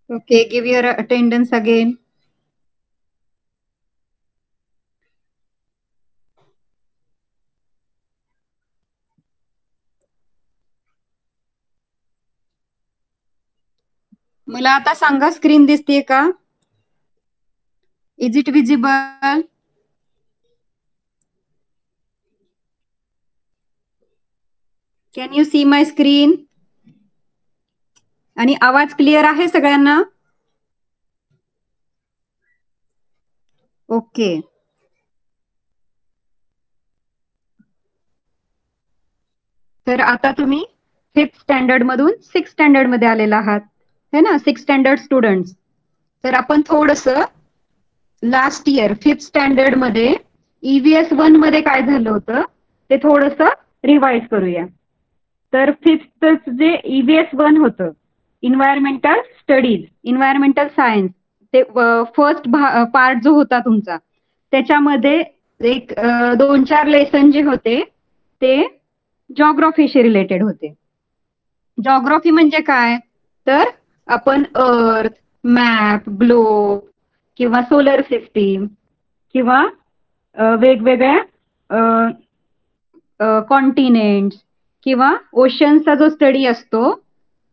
Okay, give your attendance again. मला आता सांगा, स्क्रीन दिसतेय का? Is it visible? Can you see my screen? आणि आवाज क्लिअर आहे सगळ्यांना? ओके. तर आता तुम्ही 5th स्टँडर्ड मधून 6th स्टँडर्ड मध्ये आलेला आहात, है ना? 6th standard students. तर आपण थोडस लास्ट इयर 5th स्टँडर्ड मध्ये EVS 1 मध्ये काय झालं होतं ते थोडस रिवाइज करूया. तर 5th जे EVS 1 होतं, इन्व्हायरमेंटल स्टडीज, इन्व्हायरमेंटल सायन्स, ते फर्स्ट पार्ट जो होता तुमचा, त्याच्यामध्ये एक 2-4 लेसन जे होते ते जॉग्रफीशी रिलेटेड होते. जॉग्रफी म्हणजे काय? तर आपण अर्थ, मॅप, ग्लोब किंवा सोलर सिस्टीम किंवा वेगवेगळ्या कॉन्टिनेंट किंवा ओशनचा जो स्टडी असतो,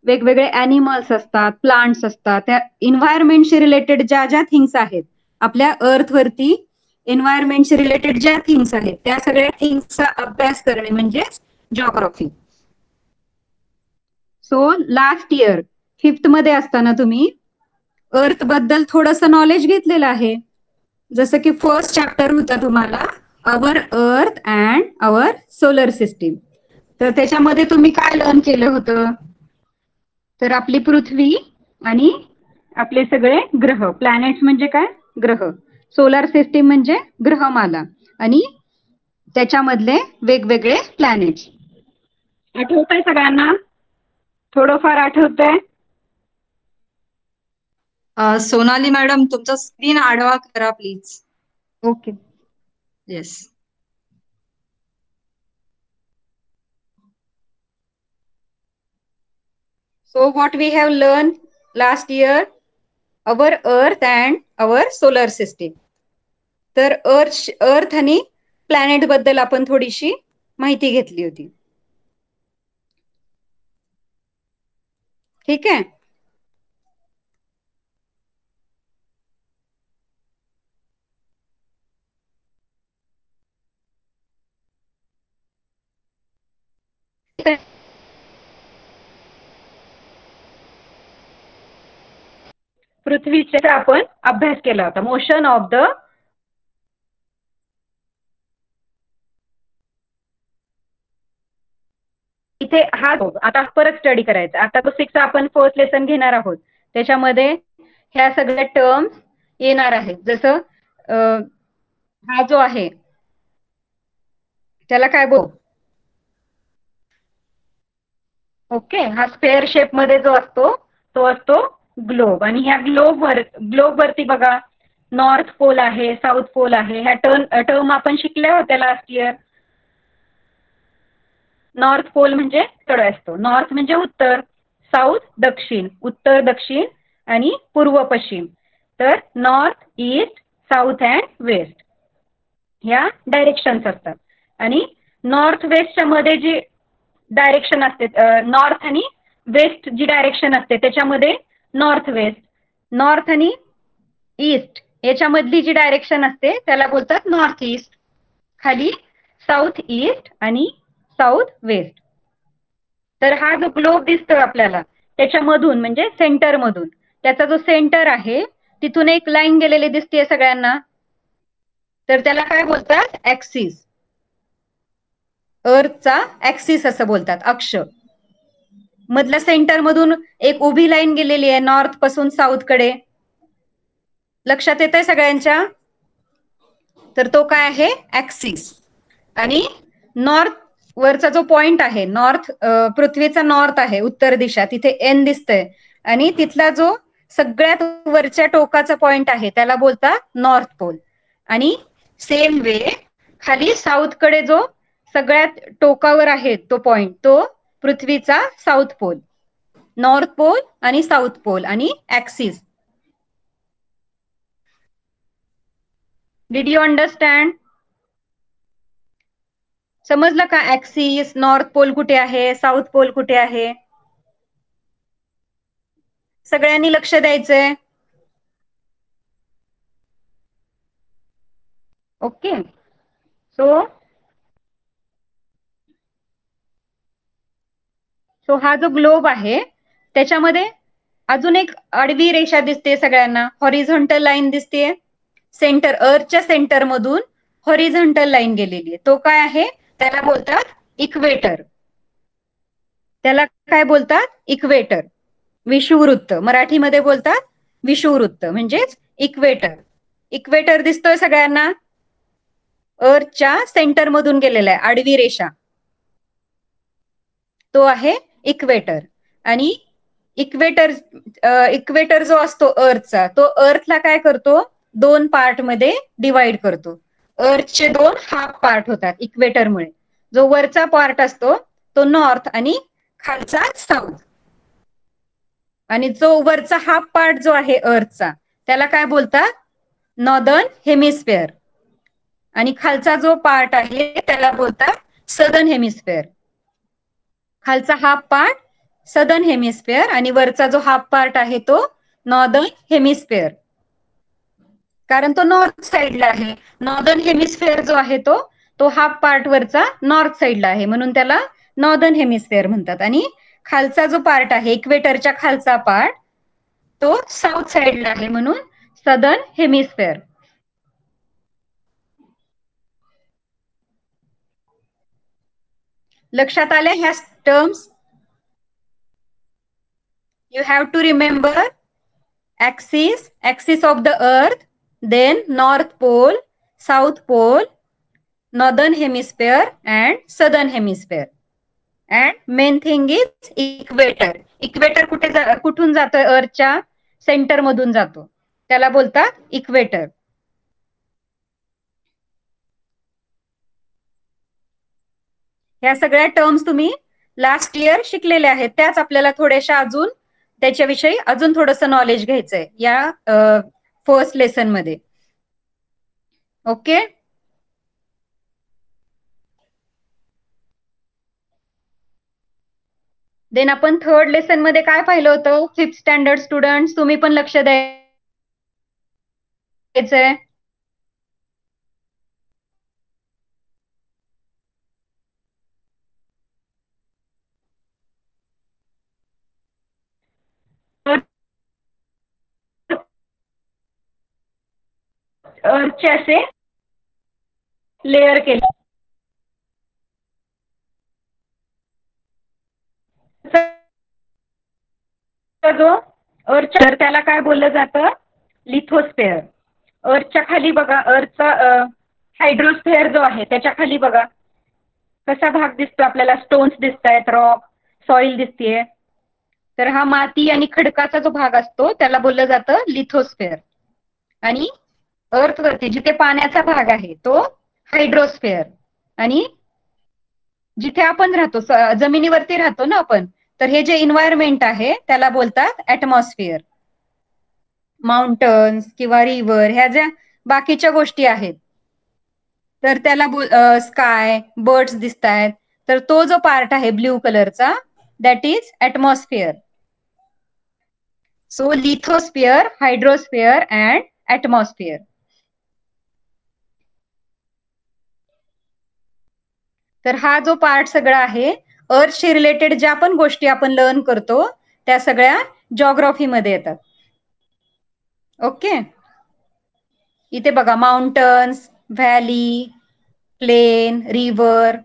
वेगवेगळे अॅनिमल्स असतात, प्लांट्स असतात, त्या इन्व्हायरमेंटशी रिलेटेड ज्या ज्या थिंग्स आहेत आपल्या अर्थवरती, एन्व्हायरमेंटशी रिलेटेड ज्या थिंग्स आहेत त्या सगळ्या थिंग्सचा अभ्यास करणे म्हणजे geography. So last year 5th मध्ये असताना तुम्ही अर्थ बद्दल थोडंसं नॉलेज घेतलेलं आहे. जसं की फर्स्ट चॅप्टर होता तुम्हाला अवर अर्थ अँड अवर सोलर सिस्टीम. तर त्याच्यामध्ये तुम्ही काय लर्न केलं होतं? तर आपली पृथ्वी आणि आपले सगळे ग्रह, प्लॅनेट्स म्हणजे काय? ग्रह. सोलर सिस्टीम म्हणजे ग्रहमाला आणि त्याच्यामधले वेगवेगळे प्लॅनेट्स. आठवतंय सगळ्यांना? थोडंफार आठवतंय? सोनाली मॅडम, तुमचा स्क्रीन आडवा करा please. Okay. Yes. So what we have learned last year, our earth and our solar system. तर अर्थ आणि प्लॅनेट बद्दल आपण थोडीशी माहिती घेतली होती. ठीक आहे. पृथ्वीचा आपण अभ्यास केला होता. मोशन ऑफ द इथे हा आता परत स्टडी करायचा. आता तो 6 आपण फर्स्ट लेसन घेणार आहोत. त्याच्यामध्ये ह्या सगळ्या टर्म्स येणार आहेत. जसं हा जो आहे त्याला काय बोल, ओके, हा स्पेअर शेप मध्ये जो असतो तो असतो ग्लोब. आणि ह्या ग्लोब वरती बघा नॉर्थ पोल आहे, साऊथ पोल आहे. ह्या टर्म आपण शिकल्या होत्या लास्ट इयर. नॉर्थ पोल म्हणजे तळ असतो. नॉर्थ म्हणजे उत्तर, साऊथ दक्षिण, उत्तर दक्षिण आणि पूर्व पश्चिम. तर north, east, south and west ह्या डायरेक्शन्स असतात. आणि नॉर्थ वेस्टच्या मध्ये जी डायरेक्शन असते, नॉर्थ आणि वेस्ट जी डायरेक्शन असते त्याच्यामध्ये नॉर्थ वेस्ट, नॉर्थ आणि ईस्ट याच्यामधली जी डायरेक्शन असते त्याला बोलतात नॉर्थ ईस्ट. खाली साऊथ ईस्ट आणि साऊथ वेस्ट. तर हा जो ग्लोब दिसतोय आपल्याला त्याच्यामधून म्हणजे सेंटर मधून, त्याचा जो सेंटर आहे तिथून एक लाईन गेलेली दिसते सगळ्यांना, तर त्याला काय बोलतात? ऍक्सिस. अर्थचा ऍक्सिस असं बोलतात, अक्ष. मधल्या सेंटर मधून एक उभी लाईन गेलेली आहे नॉर्थ पासून साऊथ कडे. लक्षात येत आहे सगळ्यांच्या? तर तो काय आहे? ऍक्सिस. आणि नॉर्थ वरचा जो पॉइंट आहे, नॉर्थ, पृथ्वीचा नॉर्थ आहे उत्तर दिशा, तिथे एन दिसतंय. आणि तिथला जो सगळ्यात वरच्या टोकाचा पॉइंट आहे त्याला बोलतात नॉर्थ पोल. आणि सेम वे खाली साऊथ कडे जो सगळ्यात टोकावर आहे तो पॉइंट, तो पृथ्वीचा साऊथ पोल. नॉर्थ पोल आणि साऊथ पोल आणि ऍक्सिस. Did you understand? समजलं का? ऍक्सिस, नॉर्थ पोल कुठे आहे, साऊथ पोल कुठे आहे? सगळ्यांनी लक्ष द्यायचंय. ओके. सो हा जो ग्लोब आहे त्याच्यामध्ये अजून एक आडवी रेषा दिसते सगळ्यांना, हॉरिझॉन्टल लाईन दिसते. सेंटर, अर्थच्या सेंटर मधून हॉरिझॉन्टल लाईन गेलेली आहे. तो काय आहे? त्याला बोलतात इक्वेटर. त्याला काय बोलतात? इक्वेटर, विषुववृत्त. मराठीमध्ये बोलतात विषुववृत्त म्हणजेच इक्वेटर. इक्वेटर दिसतोय सगळ्यांना? अर्थच्या सेंटर मधून गेलेला आहे, आडवी रेषा, तो आहे इक्वेटर. आणि इक्वेटर जो असतो अर्थचा, तो अर्थला काय करतो? दोन पार्ट मध्ये डिवाइड करतो. अर्थचे दोन हाफ पार्ट होतात इक्वेटरमुळे. जो वरचा पार्ट असतो तो नॉर्थ आणि खालचा साऊथ. आणि जो वरचा हाफ पार्ट जो आहे अर्थचा त्याला काय बोलतात? Northern hemisphere. आणि खालचा जो पार्ट आहे त्याला बोलतात सदर्न हेमिस्फिअर. खालचा हाफ पार्ट सदर्न हेमिस्फिअर आणि वरचा जो हाफ पार्ट आहे तो नॉर्दर्न हेमिस्फिअर. कारण तो नॉर्थ साइडला आहे. नॉर्दर्न हेमिस्फिअर जो आहे तो हाफ पार्ट वरचा नॉर्थ साइडला आहे, म्हणून त्याला नॉर्दर्न हेमिस्फिअर म्हणतात. आणि खालचा जो पार्ट आहे इक्वेटरच्या खालचा पार्ट तो साऊथ साइडला आहे, म्हणून सदर्न हेमिस्फिअर. लक्षात आल्या ह्या terms? You have to remember axis of the earth, then north pole, south pole, northern hemisphere and southern hemisphere. And main thing is equator. Equator कुठून जातोय? अर्थच्या सेंटर मधून जातो, त्याला बोलतात इक्वेटर. ह्या सगळ्या टर्म्स तुम्ही लास्ट इयर शिकलेल्या आहेत, त्याच आपल्याला थोड्याशा अजून त्याच्याविषयी अजून थोडंसं नॉलेज घ्यायचंय या फर्स्ट लेसन मध्ये. ओके. देन आपण थर्ड लेसन मध्ये काय पाहिलं होतं? फिफ्थ स्टँडर्ड स्टुडंट तुम्ही पण लक्ष द्यायचंय. अर्थचे असे लेअर केले. जो अर्थच्या त्याला काय बोललं जातं? लिथोस्फेअर. अर्थच्या खाली बघा, अर्थचा हायड्रोस्फेअर जो आहे त्याच्या खाली बघा कसा भाग दिसतो आपल्याला? स्टोन्स दिसत आहेत, रॉक, सॉइल दिसतीये. तर हा माती आणि खडकाचा जो भाग असतो त्याला बोललं जातं लिथोस्फेअर. आणि अर्थवरती जिथे पाण्याचा भाग आहे तो हायड्रोस्फेअर. आणि जिथे आपण राहतो, जमिनीवरती राहतो ना आपण, तर हे जे इन्व्हायरमेंट आहे त्याला बोलतात ऍटमॉस्फिअर. माउंटन्स किंवा रिव्हर ह्या ज्या बाकीच्या गोष्टी आहेत तर त्याला स्काय, बर्ड्स दिसत आहेत, तर तो जो पार्ट आहे ब्ल्यू कलरचा that is atmosphere. So lithosphere, hydrosphere and atmosphere. तर हा जो पार्ट सगळा आहे अर्थशी रिलेटेड ज्या पण गोष्टी आपण लर्न करतो त्या सगळ्या जॉग्राफी मध्ये येतात. ओके. इथे बघा mountains, valley, plain, river,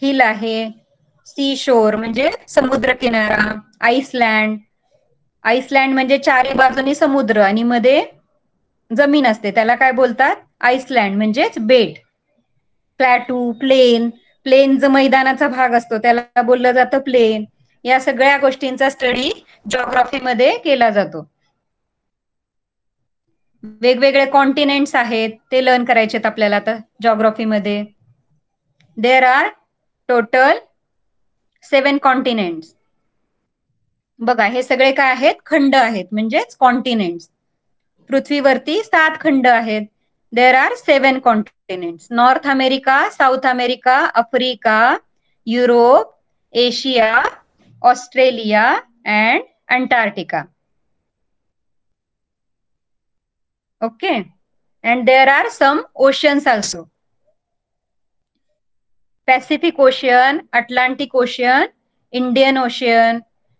hill आहे, सी शोर म्हणजे समुद्र किनारा, आईसलँड. आईसलँड म्हणजे चारी बाजूनी समुद्र आणि मध्ये जमीन असते त्याला काय बोलतात? आईसलँड म्हणजेच बेट. प्लॅटू, प्लेन, प्लेन जो मैदानाचा भाग असतो त्याला बोललं जातं प्लेन. या सगळ्या गोष्टींचा स्टडी जॉग्राफी मध्ये केला जातो. वेगवेगळे कॉन्टिनेंट्स आहेत ते लर्न करायचे आहेत आपल्याला आता जॉग्राफी मध्ये. There are total 7 continents. बघा हे सगळे काय आहेत, खंड आहेत, म्हणजेच कॉन्टिनेंट्स. पृथ्वीवरती 7 खंड आहेत. There are 7 continents. North America, South America, Africa, Europe, Asia, Australia and Antarctica. Okay. And there are some oceans also. Pacific Ocean, Atlantic Ocean, Indian Ocean,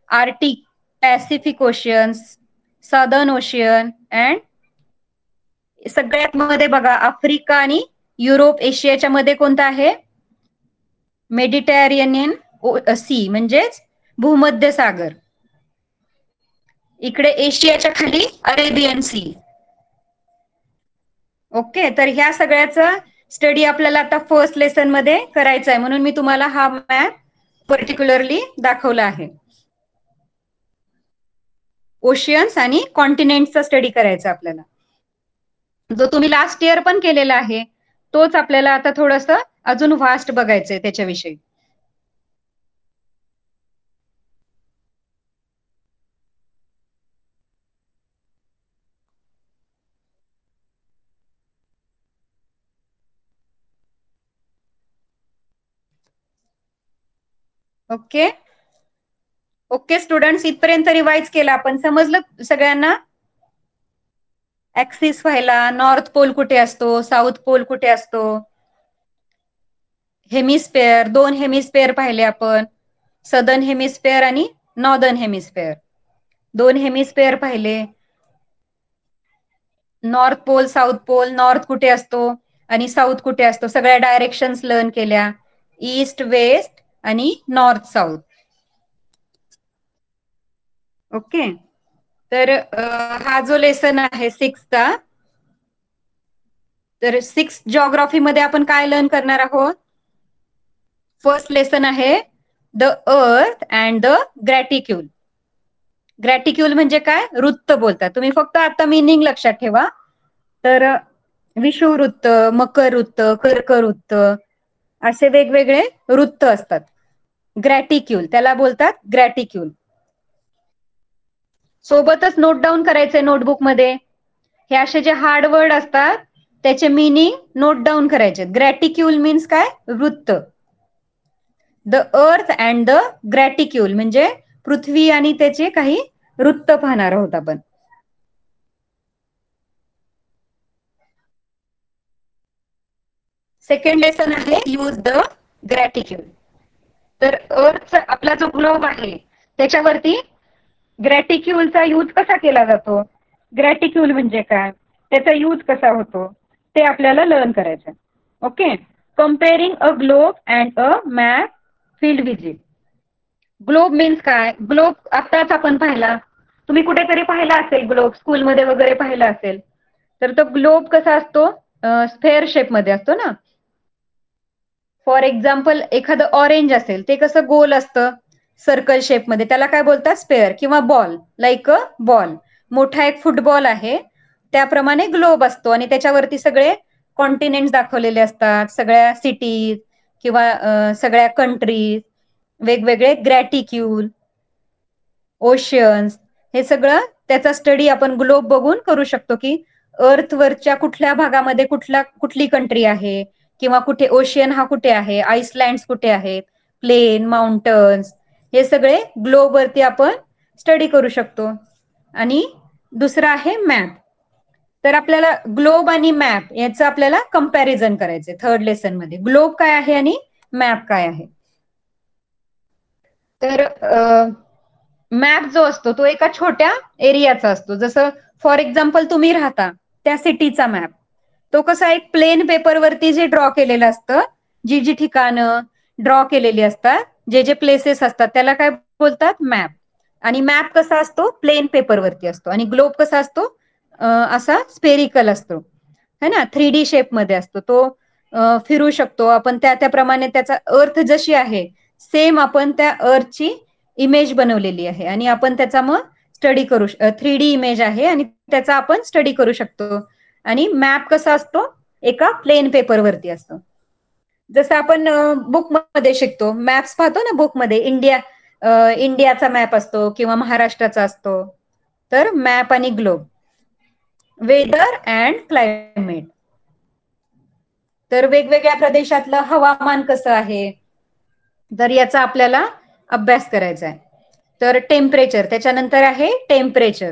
Arctic, Pacific Oceans, Southern Ocean and सगळ्यात मध्ये बघा Africa आणि Europe एशियाच्या मध्ये कोणता आहे, Mediterranean C म्हणजेच भूमध्य सागर. इकडे एशियाच्या खाली अरेबियन सी. ओके. तर ह्या सगळ्याचा स्टडी आपल्याला आता फर्स्ट लेसन मध्ये करायचा आहे, म्हणून मी तुम्हाला हा मॅप पर्टिक्युलरली दाखवला आहे. ओशियन्स आणि कॉन्टिनेंटचा स्टडी करायचा आपल्याला, जो तुम्ही लास्ट इयर पण केलेला आहे तोच आपल्याला आता थोडस अजून व्हास्ट बघायचंय त्याच्याविषयी. ओके. ओके स्टुडंट्स, इथपर्यंत रिवाइज केला आपण, समजलं सगळ्यांना? ऍक्सिस व्हायला नॉर्थ पोल कुठे असतो, साऊथ पोल कुठे असतो, हेमिस्फेअर, 2 हेमिस्फेअर पाहिले आपण, सदर्न हेमिस्फेअर आणि नॉर्दर्न हेमिस्फेअर. 2 हेमिस्फेअर पाहिले, north pole, south pole, north कुठे असतो आणि साऊथ कुठे असतो, सगळ्या डायरेक्शन्स लर्न केल्या, ईस्ट वेस्ट आणि नॉर्थ साऊथ. ओके. तर हा जो लेसन आहे 6चा, तर 6 जिओग्राफी मध्ये आपण काय लर्न करणार आहोत? फर्स्ट लेसन आहे द अर्थ अँड द ग्रॅटिक्यूल. ग्रॅटिक्यूल म्हणजे काय? वृत्त बोलतात. तुम्ही फक्त आता मीनिंग लक्षात ठेवा. तर विषुववृत्त, मकर वृत्त, कर्कवृत्त असे वेगवेगळे वृत्त असतात. ग्रॅटिक्यूल त्याला बोलतात, ग्रॅटिक्यूल. सोबतच नोट डाऊन करायचंय नोटबुक मध्ये. हे असे जे हार्ड वर्ड असतात त्याचे मीनिंग नोट डाऊन करायचे. ग्रॅटिक्यूल मीन्स काय? वृत्त. द अर्थ अँड द ग्रॅटिक्यूल म्हणजे पृथ्वी आणि त्याचे काही वृत्त पाहणार आहोत आपण. सेकंड लेसन आहे यूज द ग्रॅटिक्यूल. तर अर्थ आपला जो ग्लोब आहे त्याच्यावरती ग्रॅटिक्यूलचा यूज कसा केला जातो, ग्रॅटिक्यूल म्हणजे काय, त्याचा यूज कसा होतो ते आपल्याला लर्न करायचं. Okay. Comparing a globe and a map field visit. Globe means काय? ग्लोब आत्ताच आपण पाहिला, तुम्ही कुठेतरी पाहिला असेल ग्लोब, स्कूलमध्ये वगैरे पाहिला असेल. तर तो ग्लोब कसा असतो? स्फेअर शेप मध्ये असतो ना. फॉर एक्झाम्पल एखादं ऑरेंज असेल, ते कसं गोल असतं सर्कल शेप मध्ये, त्याला काय बोलतात? स्पेअर. किंवा बॉल, लाईक अ बॉल. मोठा एक फुटबॉल आहे त्याप्रमाणे ग्लोब असतो आणि त्याच्यावरती सगळे कॉन्टिनेंट्स दाखवलेले असतात, सगळ्या सिटीज किंवा सगळ्या कंट्रीज, वेगवेगळे ग्रॅटिक्यूल, ओशियन्स, हे सगळं त्याचा स्टडी आपण ग्लोब बघून करू शकतो की अर्थवरच्या कुठल्या भागामध्ये कुठली कंट्री आहे किंवा कुठे ओशियन हा कुठे आहे, आईसलँड्स कुठे आहेत, प्लेन, माउंटन्स, हे सगळे ग्लोब वरती आपण स्टडी करू शकतो. आणि दुसरं आहे मॅप. तर आपल्याला ग्लोब आणि मॅप याचं आपल्याला कंपॅरिझन करायचंय थर्ड लेसन मध्ये. ग्लोब काय आहे आणि मॅप काय आहे. तर मॅप जो असतो तो एका छोट्या एरियाचा असतो. जसं फॉर एक्झाम्पल तुम्ही राहता त्या सिटीचा मॅप, तो कसा एक प्लेन पेपरवरती जे ड्रॉ केलेलं असतं, जी जी ठिकाणं ड्रॉ केलेली असतात, जे जे प्लेसेस असतात त्याला काय बोलतात? मॅप. आणि मॅप कसा असतो? प्लेन पेपरवरती असतो. आणि ग्लोब कसा असतो? असा स्पेरिकल असतो, है ना, 3D शेप मध्ये असतो. तो फिरू शकतो आपण, त्याप्रमाणे त्याचा अर्थ जशी आहे सेम आपण त्या अर्थची इमेज बनवलेली आहे आणि आपण त्याचा मग स्टडी करू, 3D इमेज आहे आणि त्याचा आपण स्टडी करू शकतो. आणि मॅप कसा असतो? एका प्लेन पेपरवरती असतो. जसं आपण बुक मध्ये शिकतो, मॅप्स पाहतो ना बुक मध्ये, इंडिया इंडियाचा मॅप असतो किंवा महाराष्ट्राचा असतो. तर मॅप आणि ग्लोब. Weather and climate. तर वेगवेगळ्या प्रदेशातलं हवामान कसं आहे, तर याचा आपल्याला अभ्यास करायचा आहे. तर टेम्परेचर, त्याच्यानंतर आहे टेम्परेचर.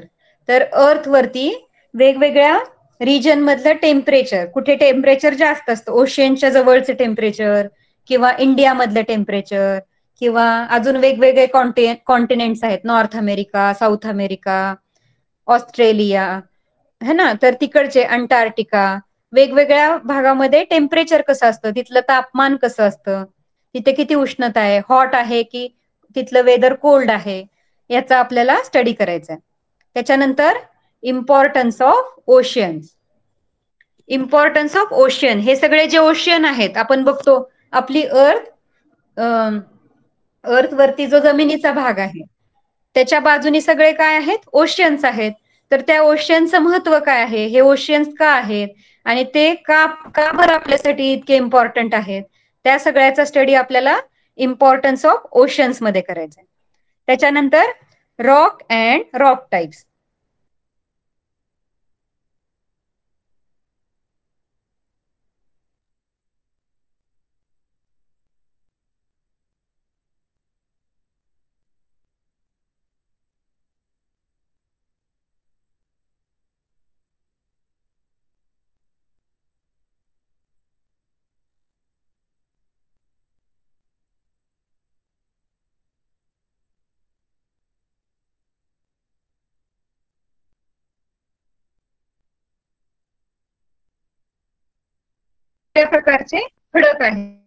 तर अर्थ वरती वेगवेगळ्या रिजन मधलं टेम्परेचर, कुठे टेम्परेचर जास्त असतं, ओशियनच्या जवळचं टेम्परेचर किंवा इंडिया मधलं टेम्परेचर किंवा अजून वेगवेगळे कॉन्टिनेंट्स आहेत, north America, South America, Australia, है ना. तर तिकडचे अंटार्क्टिका, वेगवेगळ्या भागामध्ये टेम्परेचर कसं असतं, तिथलं तापमान कसं असतं, तिथे किती उष्णता आहे, हॉट आहे की तिथलं वेदर कोल्ड आहे, याचा आपल्याला स्टडी करायचा आहे. त्याच्यानंतर importance of oceans. Importance of ocean, हे सगळे जे ओशियन आहेत आपण बघतो, आपली अर्थ वरती जो जमिनीचा भाग आहे त्याच्या बाजूनी सगळे काय आहेत, ओशियन्स आहेत. तर त्या ओशियनचं महत्व काय आहे, हे ओशियन्स का आहेत आणि ते का का बरं आपल्यासाठी इतके इम्पॉर्टंट आहेत, त्या सगळ्याचा स्टडी आपल्याला इम्पॉर्टन्स ऑफ ओशियन्स मध्ये करायचा आहे. त्याच्यानंतर रॉक अँड रॉक टाइप्स. त्या प्रकारचे खडक आहेत.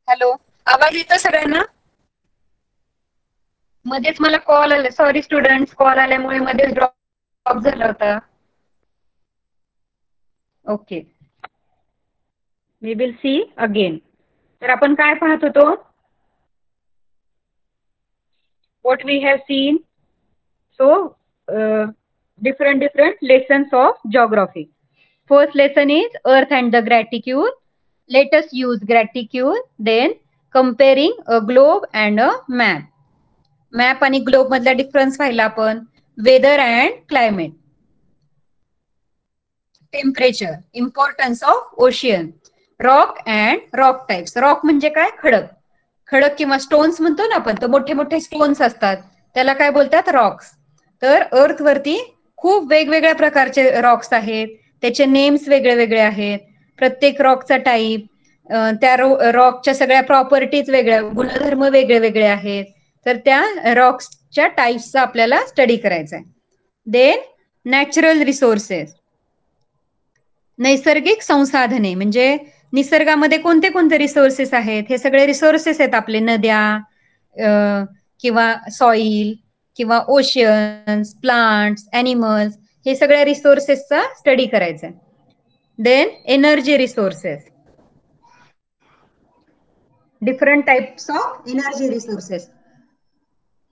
हॅलो, आवाज येतो सगळ्यांना? मध्येच मला कॉल आला, सॉरी स्टुडंट, कॉल आल्यामुळे मध्येच ड्रॉप झाला होता. Okay, we will see again. तर आपण काय पाहत होतो, what we have seen. So different lessons of geography. First lesson is earth and the gratitude. Let us use gratitude. Then comparing a globe and a map. Map आणि globe मधला difference पाहिला आपण. Weather and climate. Temperature, importance of ocean, rock and rock types. Rock म्हणजे काय, खडक. खडक किंवा stones म्हणतो ना आपण, तर मोठे मोठे स्टोन्स असतात त्याला काय बोलतात, रॉक्स. तर अर्थ वरती खूप वेगवेगळ्या प्रकारचे रॉक्स आहेत, त्याचे नेम्स वेगळे वेगळे आहेत. प्रत्येक रॉकचा टाईप, त्या रॉकच्या सगळ्या प्रॉपर्टीज वेगळ्या, गुणधर्म वेगळे वेगळे आहेत. तर त्या रॉक्सच्या टाईप्सचा आपल्याला स्टडी करायचा आहे. देन नॅचरल रिसोर्सेस, नैसर्गिक संसाधने, म्हणजे निसर्गामध्ये कोणते कोणते रिसोर्सेस आहेत, हे सगळे रिसोर्सेस आहेत आपले, नद्या किंवा सॉइल किंवा ओशियन्स, प्लांट्स, ॲनिमल्स, हे सगळ्या रिसोर्सेसचा स्टडी करायचा आहे. Then energy resources, different types of energy resources.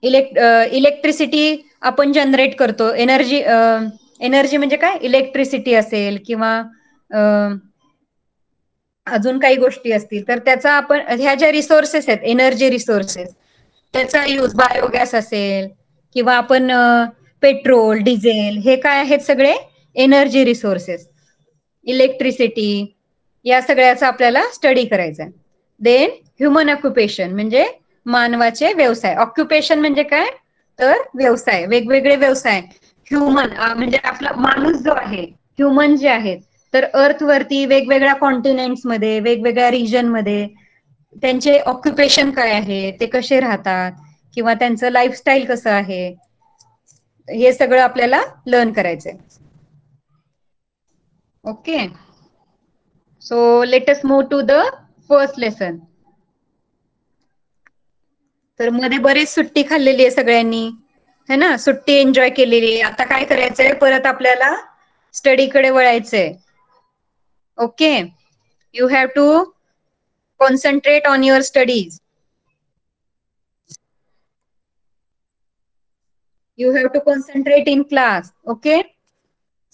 Electricity आपण जनरेट करतो, एनर्जी म्हणजे काय, इलेक्ट्रिसिटी असेल किंवा अजून काही गोष्टी असतील, तर त्याचा आपण, ह्या ज्या रिसोर्सेस आहेत एनर्जी रिसोर्सेस, त्याचा यूज बायोगॅस असेल किंवा आपण पेट्रोल, डिझेल, हे काय आहेत, सगळे एनर्जी रिसोर्सेस. इलेक्ट्रिसिटी, या सगळ्याचा आपल्याला स्टडी करायचा आहे. देन ह्युमन ऑक्युपेशन, म्हणजे मानवाचे व्यवसाय. ऑक्युपेशन म्हणजे काय, तर व्यवसाय, वेगवेगळे व्यवसाय. ह्युमन म्हणजे आपला माणूस जो आहे, ह्युमन जे आहेत, तर अर्थ वरती वेगवेगळ्या कॉन्टिनेंट्स मध्ये, वेगवेगळ्या रिजन मध्ये त्यांचे ऑक्युपेशन काय आहे, ते कसे राहतात किंवा त्यांचं लाईफस्टाईल कसं आहे, हे सगळं आपल्याला लर्न करायचंय. Okay, so let us move to the first lesson. तर मध्ये बरीच सुट्टी खाल्लेली आहे सगळ्यांनी, है ना, सुट्टी एन्जॉय केलेली आहे. आता काय करायचंय, परत आपल्याला स्टडीकडे वळायचंय. Okay, you have to concentrate on your studies. You have to concentrate in class. Okay,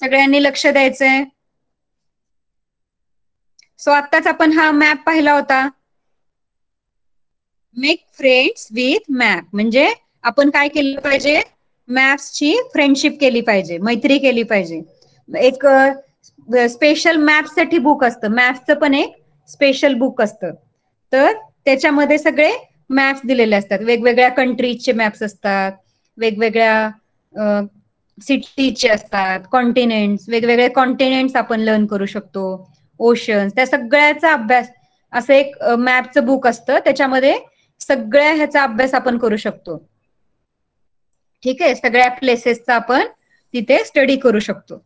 सगळ्यांनी लक्ष द्यायचंय. सो आत्ताच आपण हा मॅप पाहिला होता, मेक फ्रेंड्स विथ मॅप. म्हणजे आपण काय केलं पाहिजे, मॅप्सची फ्रेंडशिप केली पाहिजे, मैत्री केली पाहिजे. एक स्पेशल मॅपसाठी बुक असतं, मॅप्सचं पण एक स्पेशल बुक असतं. तर त्याच्यामध्ये सगळे मॅप्स दिलेले असतात, वेगवेगळ्या कंट्रीजचे मॅप्स असतात, वेगवेगळ्या सिटीचे असतात, कॉन्टिनेंट्स, वेगवेगळे कॉन्टिनेंट्स आपण लर्न करू शकतो, ओशन्स, त्या सगळ्याचा अभ्यास. असं एक मॅपचं बुक असतं, त्याच्यामध्ये सगळ्या ह्याचा अभ्यास आपण करू शकतो. ठीक आहे, सगळ्या प्लेसेसचा आपण तिथे स्टडी करू शकतो.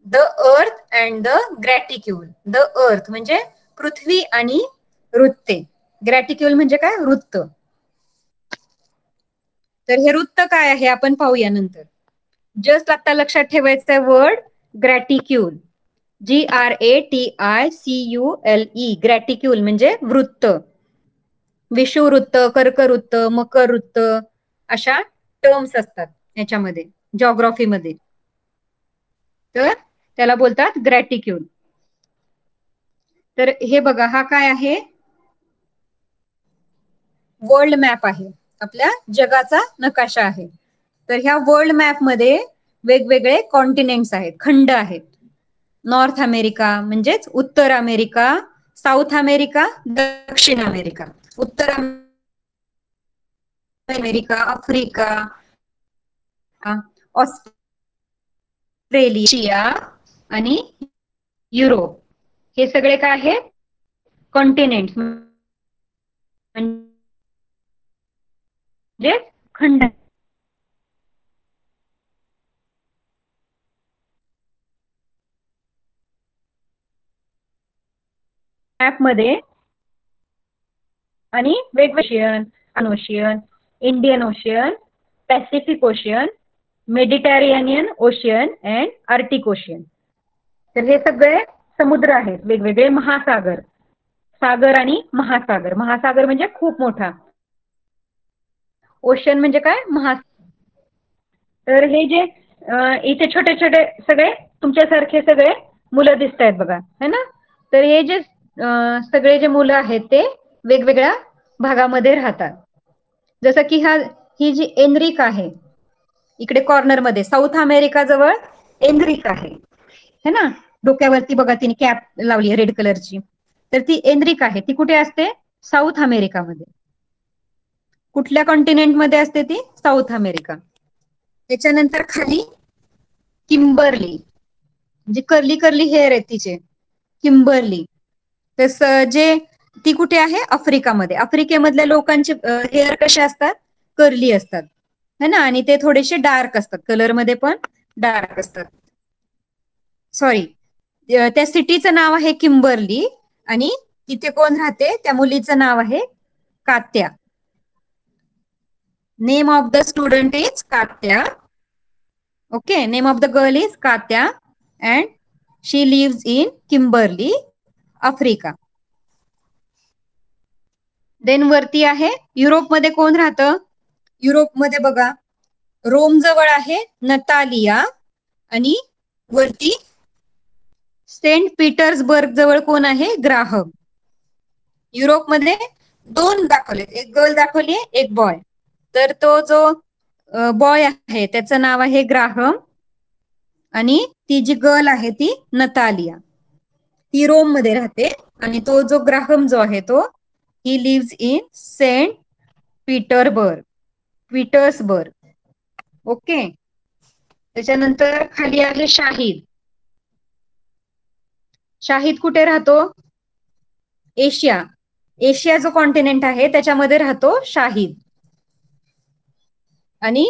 The earth and the ग्रॅटिक्यूल. The earth म्हणजे पृथ्वी आणि वृत्ते. ग्रॅटिक्यूल म्हणजे काय, वृत्त. तर हे वृत्त काय आहे आपण पाहूया नंतर. जस्ट आता लक्षात ठेवायचं वर्ड ग्रॅटिक्यूल. GRATICULE. ग्रॅटिक्यूल म्हणजे वृत्त. विषुववृत्त, कर्कवृत्त, मकर वृत्त अशा टर्म्स असतात याच्यामध्ये, जॉग्राफीमध्ये. तर त्याला बोलतात ग्रॅटिक्यूल. तर हे बघा, हा काय आहे, वर्ल्ड मॅप आहे, आपल्या जगाचा नकाशा आहे. तर ह्या वर्ल्ड मॅप मध्ये वेगवेगळे कॉन्टिनेंट्स आहेत, खंड आहेत. नॉर्थ अमेरिका म्हणजेच उत्तर अमेरिका, साऊथ अमेरिका, दक्षिण अमेरिका. उत्तर अमेरिका, आफ्रिका, ऑस्ट्रेलिया आणि युरोप, हे सगळे काय आहेत, कॉन्टिनेंट्स म्हणजे खंड. मॅप मध्ये आणि वेगवेगळे ocean, Indian ocean, Pacific ocean, Mediterranean ocean and Arctic ocean. तर हे सगळे समुद्र आहेत, वेगवेगळे महासागर. सागर आणि महासागर. महासागर म्हणजे खूप मोठा, ओशन म्हणजे काय, महासागर. तर हे जे इथे छोटे छोटे सगळे तुमच्यासारखे सगळे मुलं दिसत आहेत बघा, है ना. तर हे जे सगळे जे मुलं आहेत ते वेगवेगळ्या भागामध्ये राहतात. जसं की ही जी एनरिक आहे, इकडे कॉर्नर मध्ये साऊथ अमेरिका जवळ एनरिक आहे, है ना. डोक्यावरती बघा तिने कॅप लावली रेड कलरची. तर ती एनरिक आहे, ती कुठे असते, साऊथ अमेरिकामध्ये. कुठल्या कॉन्टिनेंट मध्ये असते ती, साऊथ अमेरिका. त्याच्यानंतर खाली किंबर्ली, म्हणजे कर्ली कर्ली हेअर आहे तिचे, किंबर्ली. तस जे ती कुठे आहे, आफ्रिकामध्ये. आफ्रिकेमधल्या लोकांचे हेअर कसे असतात, कर्ली असतात, है ना. आणि ते थोडेसे डार्क असतात, कलर मध्ये पण डार्क असतात. सॉरी, त्या सिटीचं नाव आहे किंबर्ली आणि तिथे कोण राहते, त्या मुलीचं नाव आहे Katya. Name of the student is Katya. Okay, name of the girl is Katya and she lives in Kimberley, Africa. Then वरती आहे युरोपमध्ये कोण राहतं, युरोपमध्ये बघा रोम जवळ आहे नतालिया आणि वरती सेंट पीटर्सबर्ग जवळ कोण आहे, ग्राहम. युरोपमध्ये दोन दाखवले, एक गर्ल दाखवली, एक बॉय. तर तो जो बॉय आहे त्याचं नाव आहे ग्राहम आणि ती जी गर्ल आहे ती नतालिया. ती रोम मध्ये राहते आणि तो जो ग्राहम जो आहे तो he lives in Saint Petersburg. Okay, त्याच्यानंतर खाली आहे शाहिद. शाहिद कुठे राहतो, एशिया. एशिया जो कॉन्टिनेंट आहे त्याच्यामध्ये राहतो शाहिद. आणि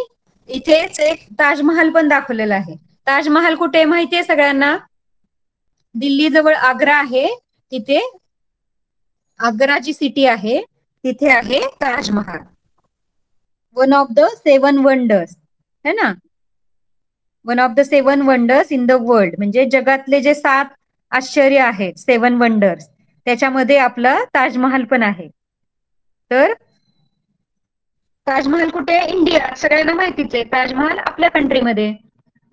इथेच एक ताजमहाल पण दाखवलेला आहे. ताजमहाल कुठे आहे माहितीये सगळ्यांना? दिल्ली जवळ आग्रा आहे, तिथे आग्रा जी सिटी आहे तिथे आहे Taj Mahal. One of the 7 wonders है ना, one of the 7 wonders in the world, म्हणजे जगातले जे 7 आश्चर्य आहेत, 7 वंडर्स, त्याच्यामध्ये आपला ताजमहाल पण आहे. तर ताजमहाल कुठे आहे? इंडिया, सगळ्यांना माहितीच आहे. ताजमहाल आपल्या कंट्रीमध्ये,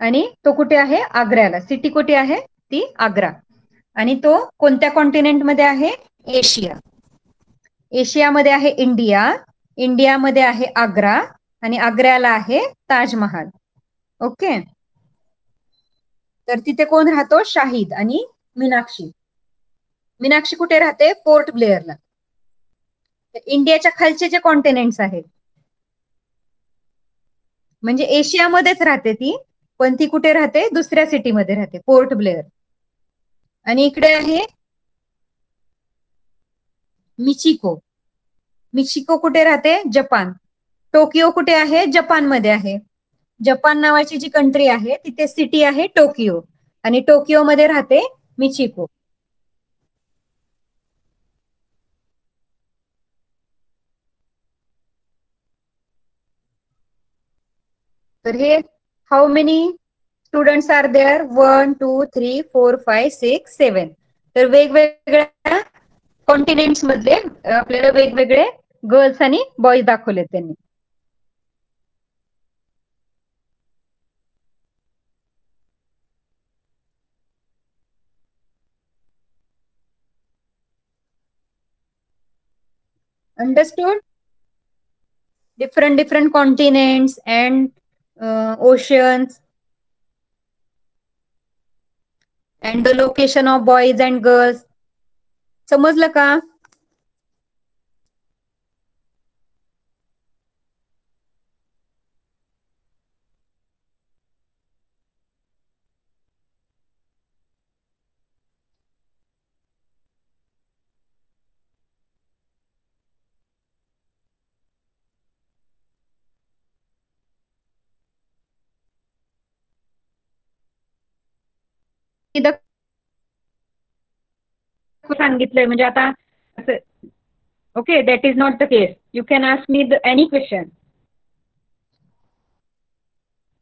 आणि तो कुठे आहे? आग्र्याला. सिटी कुठे आहे? ती आग्रा. आणि तो कोणत्या कॉन्टिनेंट मध्ये आहे? एशिया. एशियामध्ये आहे इंडिया, इंडियामध्ये आहे आग्रा, आणि आग्र्याला आहे ताजमहाल. ओके. तर तिथे कोण राहतो? शाहिद आणि मीनाक्षी. मीनाक्षी कुठे राहते? पोर्ट ब्लेअरला. इंडियाच्या खालचे जे कॉन्टिनेंट्स आहेत, म्हणजे एशियामध्येच राहते ती, पण ती कुठे राहते? दुसऱ्या सिटीमध्ये राहते, पोर्ट ब्लेअर. आणि इकडे आहे मिचिको. मिचिको कुठे राहते? जपान. टोकियो कुठे आहे? जपानमध्ये आहे. जपान नावाची जी कंट्री आहे तिथे सिटी आहे टोकियो, आणि टोकियो मध्ये राहते मिचिको. तर हे how many students are there? 1 2 3 4 5 6 7. तर वेगवेगळ्या कॉन्टिनेंट्स मधले आपल्याला वेगवेगळे गर्ल्स आणि बॉईज दाखवले त्यांनी. Understood? different continents and oceans and the location of boys and girls. समजलं का? सांगितलंय म्हणजे आता okay, that is not the case. You can ask me any question.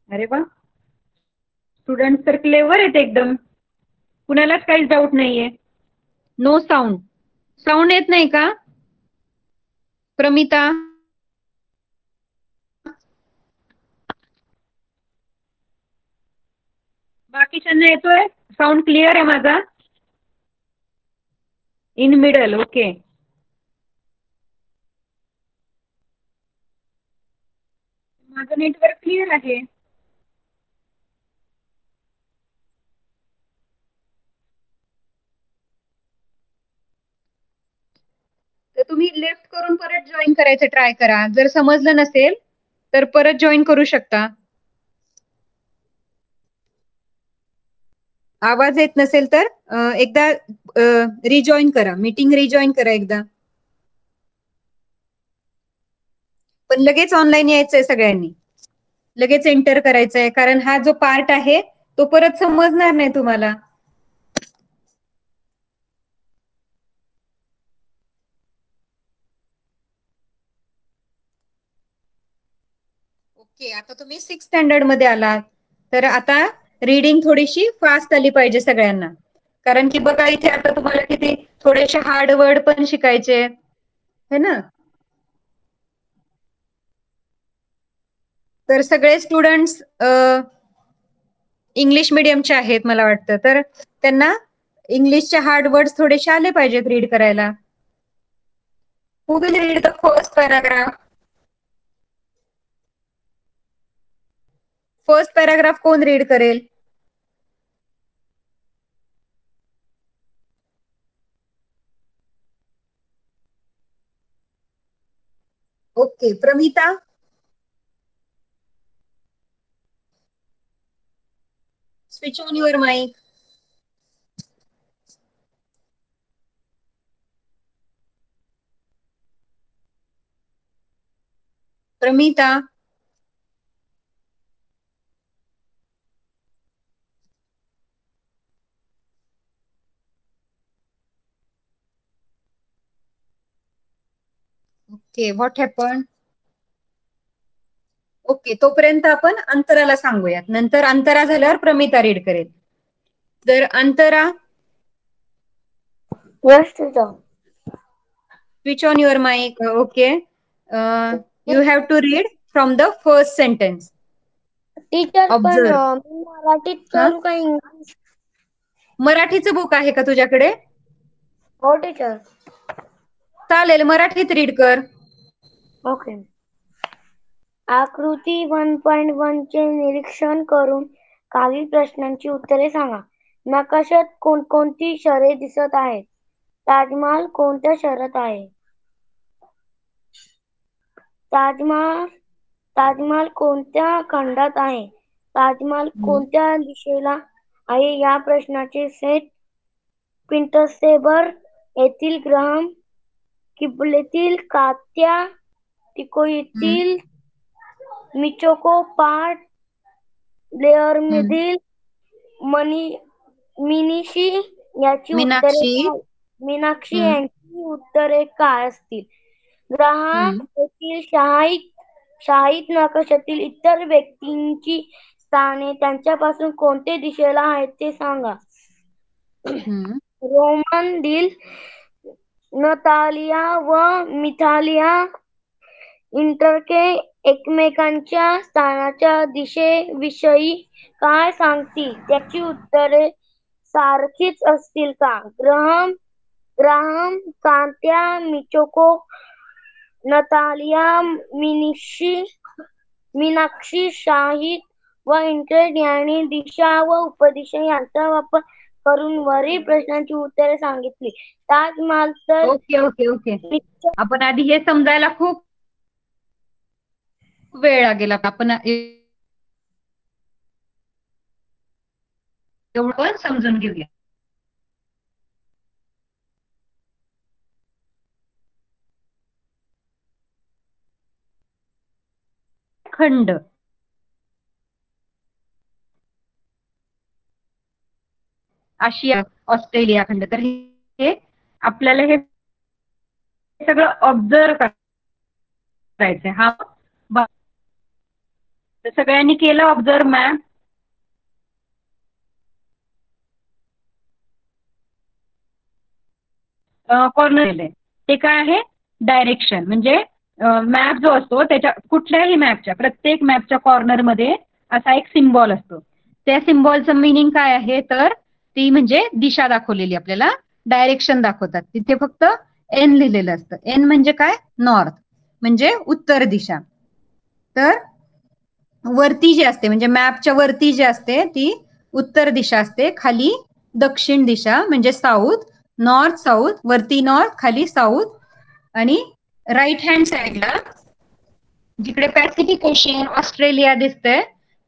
अरे वा, स्टुडंट तर क्लेवर आहेत एकदम, कुणालाच काहीच डाऊट नाहीये. No sound. साऊंड येत नाही का प्रमिता? बाकीच्यांना येतोय साऊंड? क्लिअर आहे माझा? In middle. ओके. माझं नेटवर्क क्लिअर आहे. तर तुम्ही लेफ्ट करून परत जॉईन करायचं ट्राय करा. जर समजलं नसेल तर परत जॉईन करू शकता. आवाज येत नसेल तर एकदा रिजॉईन करा, मीटिंग रिजॉईन करा एकदा. पण लगेच ऑनलाईन यायचंय सगळ्यांनी, लगेच एंटर करायचंय, कारण हा जो पार्ट आहे तो परत समजणार नाही तुम्हाला. ओके, आता तुम्ही 6th स्टँडर्ड मध्ये आलात, तर आता रीडिंग थोडीशी फास्ट आली पाहिजे सगळ्यांना, कारण की बघा इथे आता तुम्हाला किती थोडेसे हार्ड वर्ड पण शिकायचे है ना. तर सगळे स्टुडंट्स इंग्लिश मिडियमचे आहेत मला वाटतं, तर त्यांना इंग्लिशचे हार्ड वर्ड्स थोडेसे आले पाहिजेत रीड करायला. Who will read the first paragraph? First paragraph कोण रीड करेल? Okay, Pramita. Switch on your mic. Pramita. Okay, what happen? Okay, तोपर्यंत आपण अंतराला सांगूयात. नंतर अंतरा झाल्यावर प्रमिता रीड करेल. तर अंतरा, Yes, teacher. switch on your mic. Okay. You have to read from the first sentence. Teacher पण Observe. मी मराठीत हा? करू का इंग्लिश? मराठीचं बुक आहे का तुझ्याकडे? हो टीचर. चालेल, मराठीत रीड कर. ओके. आकृती 1.1 चे निरीक्षण करून खालील प्रश्नांची उत्तरे सांगा. नकाशात कोणकोणती शहरे दिसत आहेत? ताजमहाल कोणत्या शहरात आहे? ताजमहाल कोणत्या खंडात आहे? ताजमहाल कोणत्या दिशेला आहे? या प्रश्नाचे सेट पिंटसेबर येथील ग्राहम किबलेतील कात्या तिकोईतील मिचोको पार्ट ब्लेअरमधील मिनीक्षी याची उत्तरे मीनाक्षी यांची उत्तरे काय असतील? ग्राहम येथील शाहीत नकाशातील इतर व्यक्तींची स्थाने त्यांच्यापासून कोणत्या दिशेला आहेत ते सांगा. रोमन दिल नतालिया व मिथालिया इंटरके एकमेकांच्या स्थानाच्या दिशेविषयी काय सांगतील? त्याची उत्तरे सारखीच असतील का? ग्राहम कांत्या मिचोको नतालिया मीनाक्षी शाहीद व इंटरेट यांनी दिशा व उपदिशा यांचा वापर करून वरील प्रश्नांची उत्तरे सांगितली. ताजमहाल तर ओके. आपण आधी हे समजायला खूप वेळ लागेल. आपण एवढं समजून घेऊया. खंड, आशिया, ऑस्ट्रेलिया खंड. तर हे आपल्याला हे सगळं ऑब्झर्व करायचंय. हा, तर सगळ्यांनी केलं ऑब्झर्व मॅम? कॉर्नर ते काय आहे? डायरेक्शन. म्हणजे मॅप जो असतो त्याच्या कुठल्याही मॅपच्या प्रत्येक मॅपच्या कॉर्नर मध्ये असा एक सिम्बॉल असतो. त्या सिम्बॉलचं मिनिंग काय आहे? तर ती म्हणजे दिशा दाखवलेली, आपल्याला डायरेक्शन दाखवतात. तिथे फक्त एन लिहिलेलं असतं. एन म्हणजे काय? नॉर्थ, म्हणजे उत्तर दिशा. तर वरती जी असते म्हणजे मॅपच्या वरती जी असते ती उत्तर दिशा असते, खाली दक्षिण दिशा म्हणजे साऊथ. नॉर्थ साऊथ, वरती नॉर्थ, खाली साऊथ. आणि राईट हँड साइडला जिकडे पॅसिफिक ओशियन ऑस्ट्रेलिया दिसतंय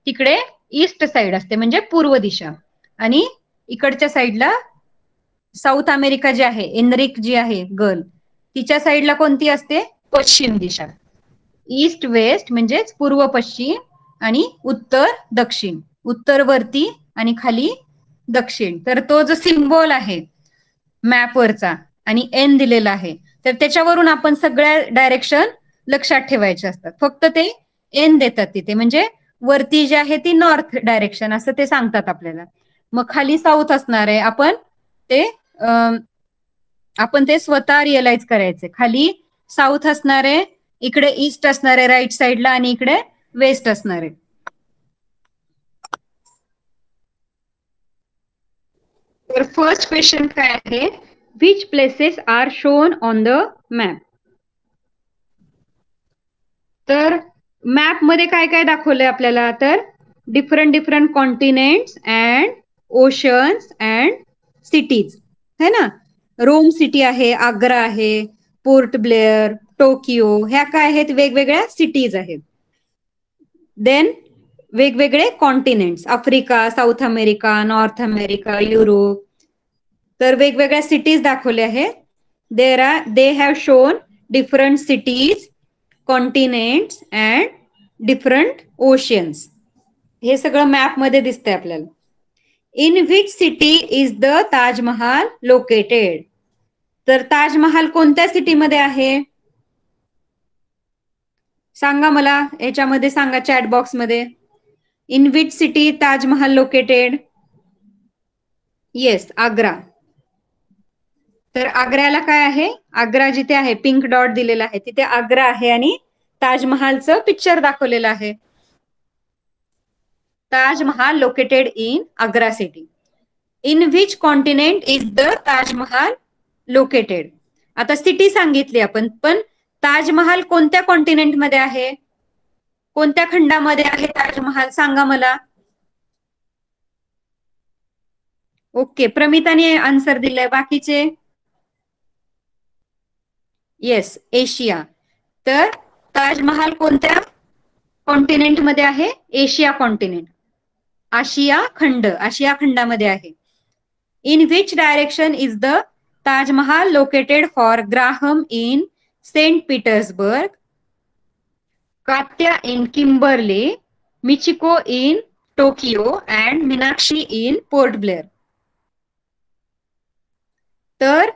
तिकडे ईस्ट साइड असते म्हणजे पूर्व दिशा. आणि इकडच्या साइडला साऊथ अमेरिका जी आहे, एनरिक जी आहे गर्ल, तिच्या साइडला कोणती असते? पश्चिम दिशा. ईस्ट वेस्ट म्हणजेच पूर्व पश्चिम आणि उत्तर दक्षिण. उत्तर वरती आणि खाली दक्षिण. तर तो जो सिम्बॉल आहे मॅपवरचा आणि एन दिलेला आहे, तर त्याच्यावरून आपण सगळ्या डायरेक्शन लक्षात ठेवायचे असतात. फक्त ते एन देतात तिथे, म्हणजे वरती जे आहे ती नॉर्थ डायरेक्शन असं ते सांगतात आपल्याला. मग खाली साऊथ असणार आहे, आपण ते स्वतः रिअलाइज करायचे. खाली साऊथ असणार आहे, इकडे ईस्ट असणार आहे राईट साइडला, आणि इकडे वेस्ट असणार आहे. तर फर्स्ट क्वेश्चन काय आहे? Which places are shown on the map? तर मॅप मध्ये काय काय दाखवलंय आपल्याला? तर different continents and oceans and cities है ना. रोम सिटी आहे, आग्रा आहे, पोर्ट ब्लेअर, टोकियो, ह्या काय आहेत? वेगवेगळ्या सिटीज आहेत. देन वेगवेगळे continents, Africa, south America, north America, Europe. तर वेगवेगळ्या सिटीज दाखवल्या आहेत. They have shown different cities, continents and different oceans. हे सगळं मॅप मध्ये दिसतंय आपल्याला. In which city is the Taj Mahal located? तर ताजमहाल कोणत्या सिटीमध्ये आहे? सांगा मला, याच्यामध्ये सांगा चॅट बॉक्स मध्ये. In which city Taj Mahal located? Yes, Agra. तर आग्र्याला काय आहे? आग्रा जिथे आहे, पिंक डॉट दिलेला आहे, तिथे आग्रा आहे आणि ताजमहालचं पिक्चर दाखवलेलं आहे. Taj Mahal located in Agra city. In which continent is the Taj Mahal located? आता सिटी सांगितली आपण, पण ताजमहाल कोणत्या कॉन्टिनेंट मध्ये आहे? कोणत्या खंडामध्ये आहे ताजमहाल? सांगा मला. ओके, प्रमिताने आन्सर दिलाय. बाकीचे? Yes, Asia. तर ताजमहाल कोणत्या कॉन्टिनेंट मध्ये आहे? एशिया कॉन्टिनेंट, आशिया खंड, आशिया खंडामध्ये आहे. In which direction is the Taj Mahal located for Graham in Saint Petersburg, Katya in Kimberley, Michiko in Tokyo and Meenakshi in Port Blair? तर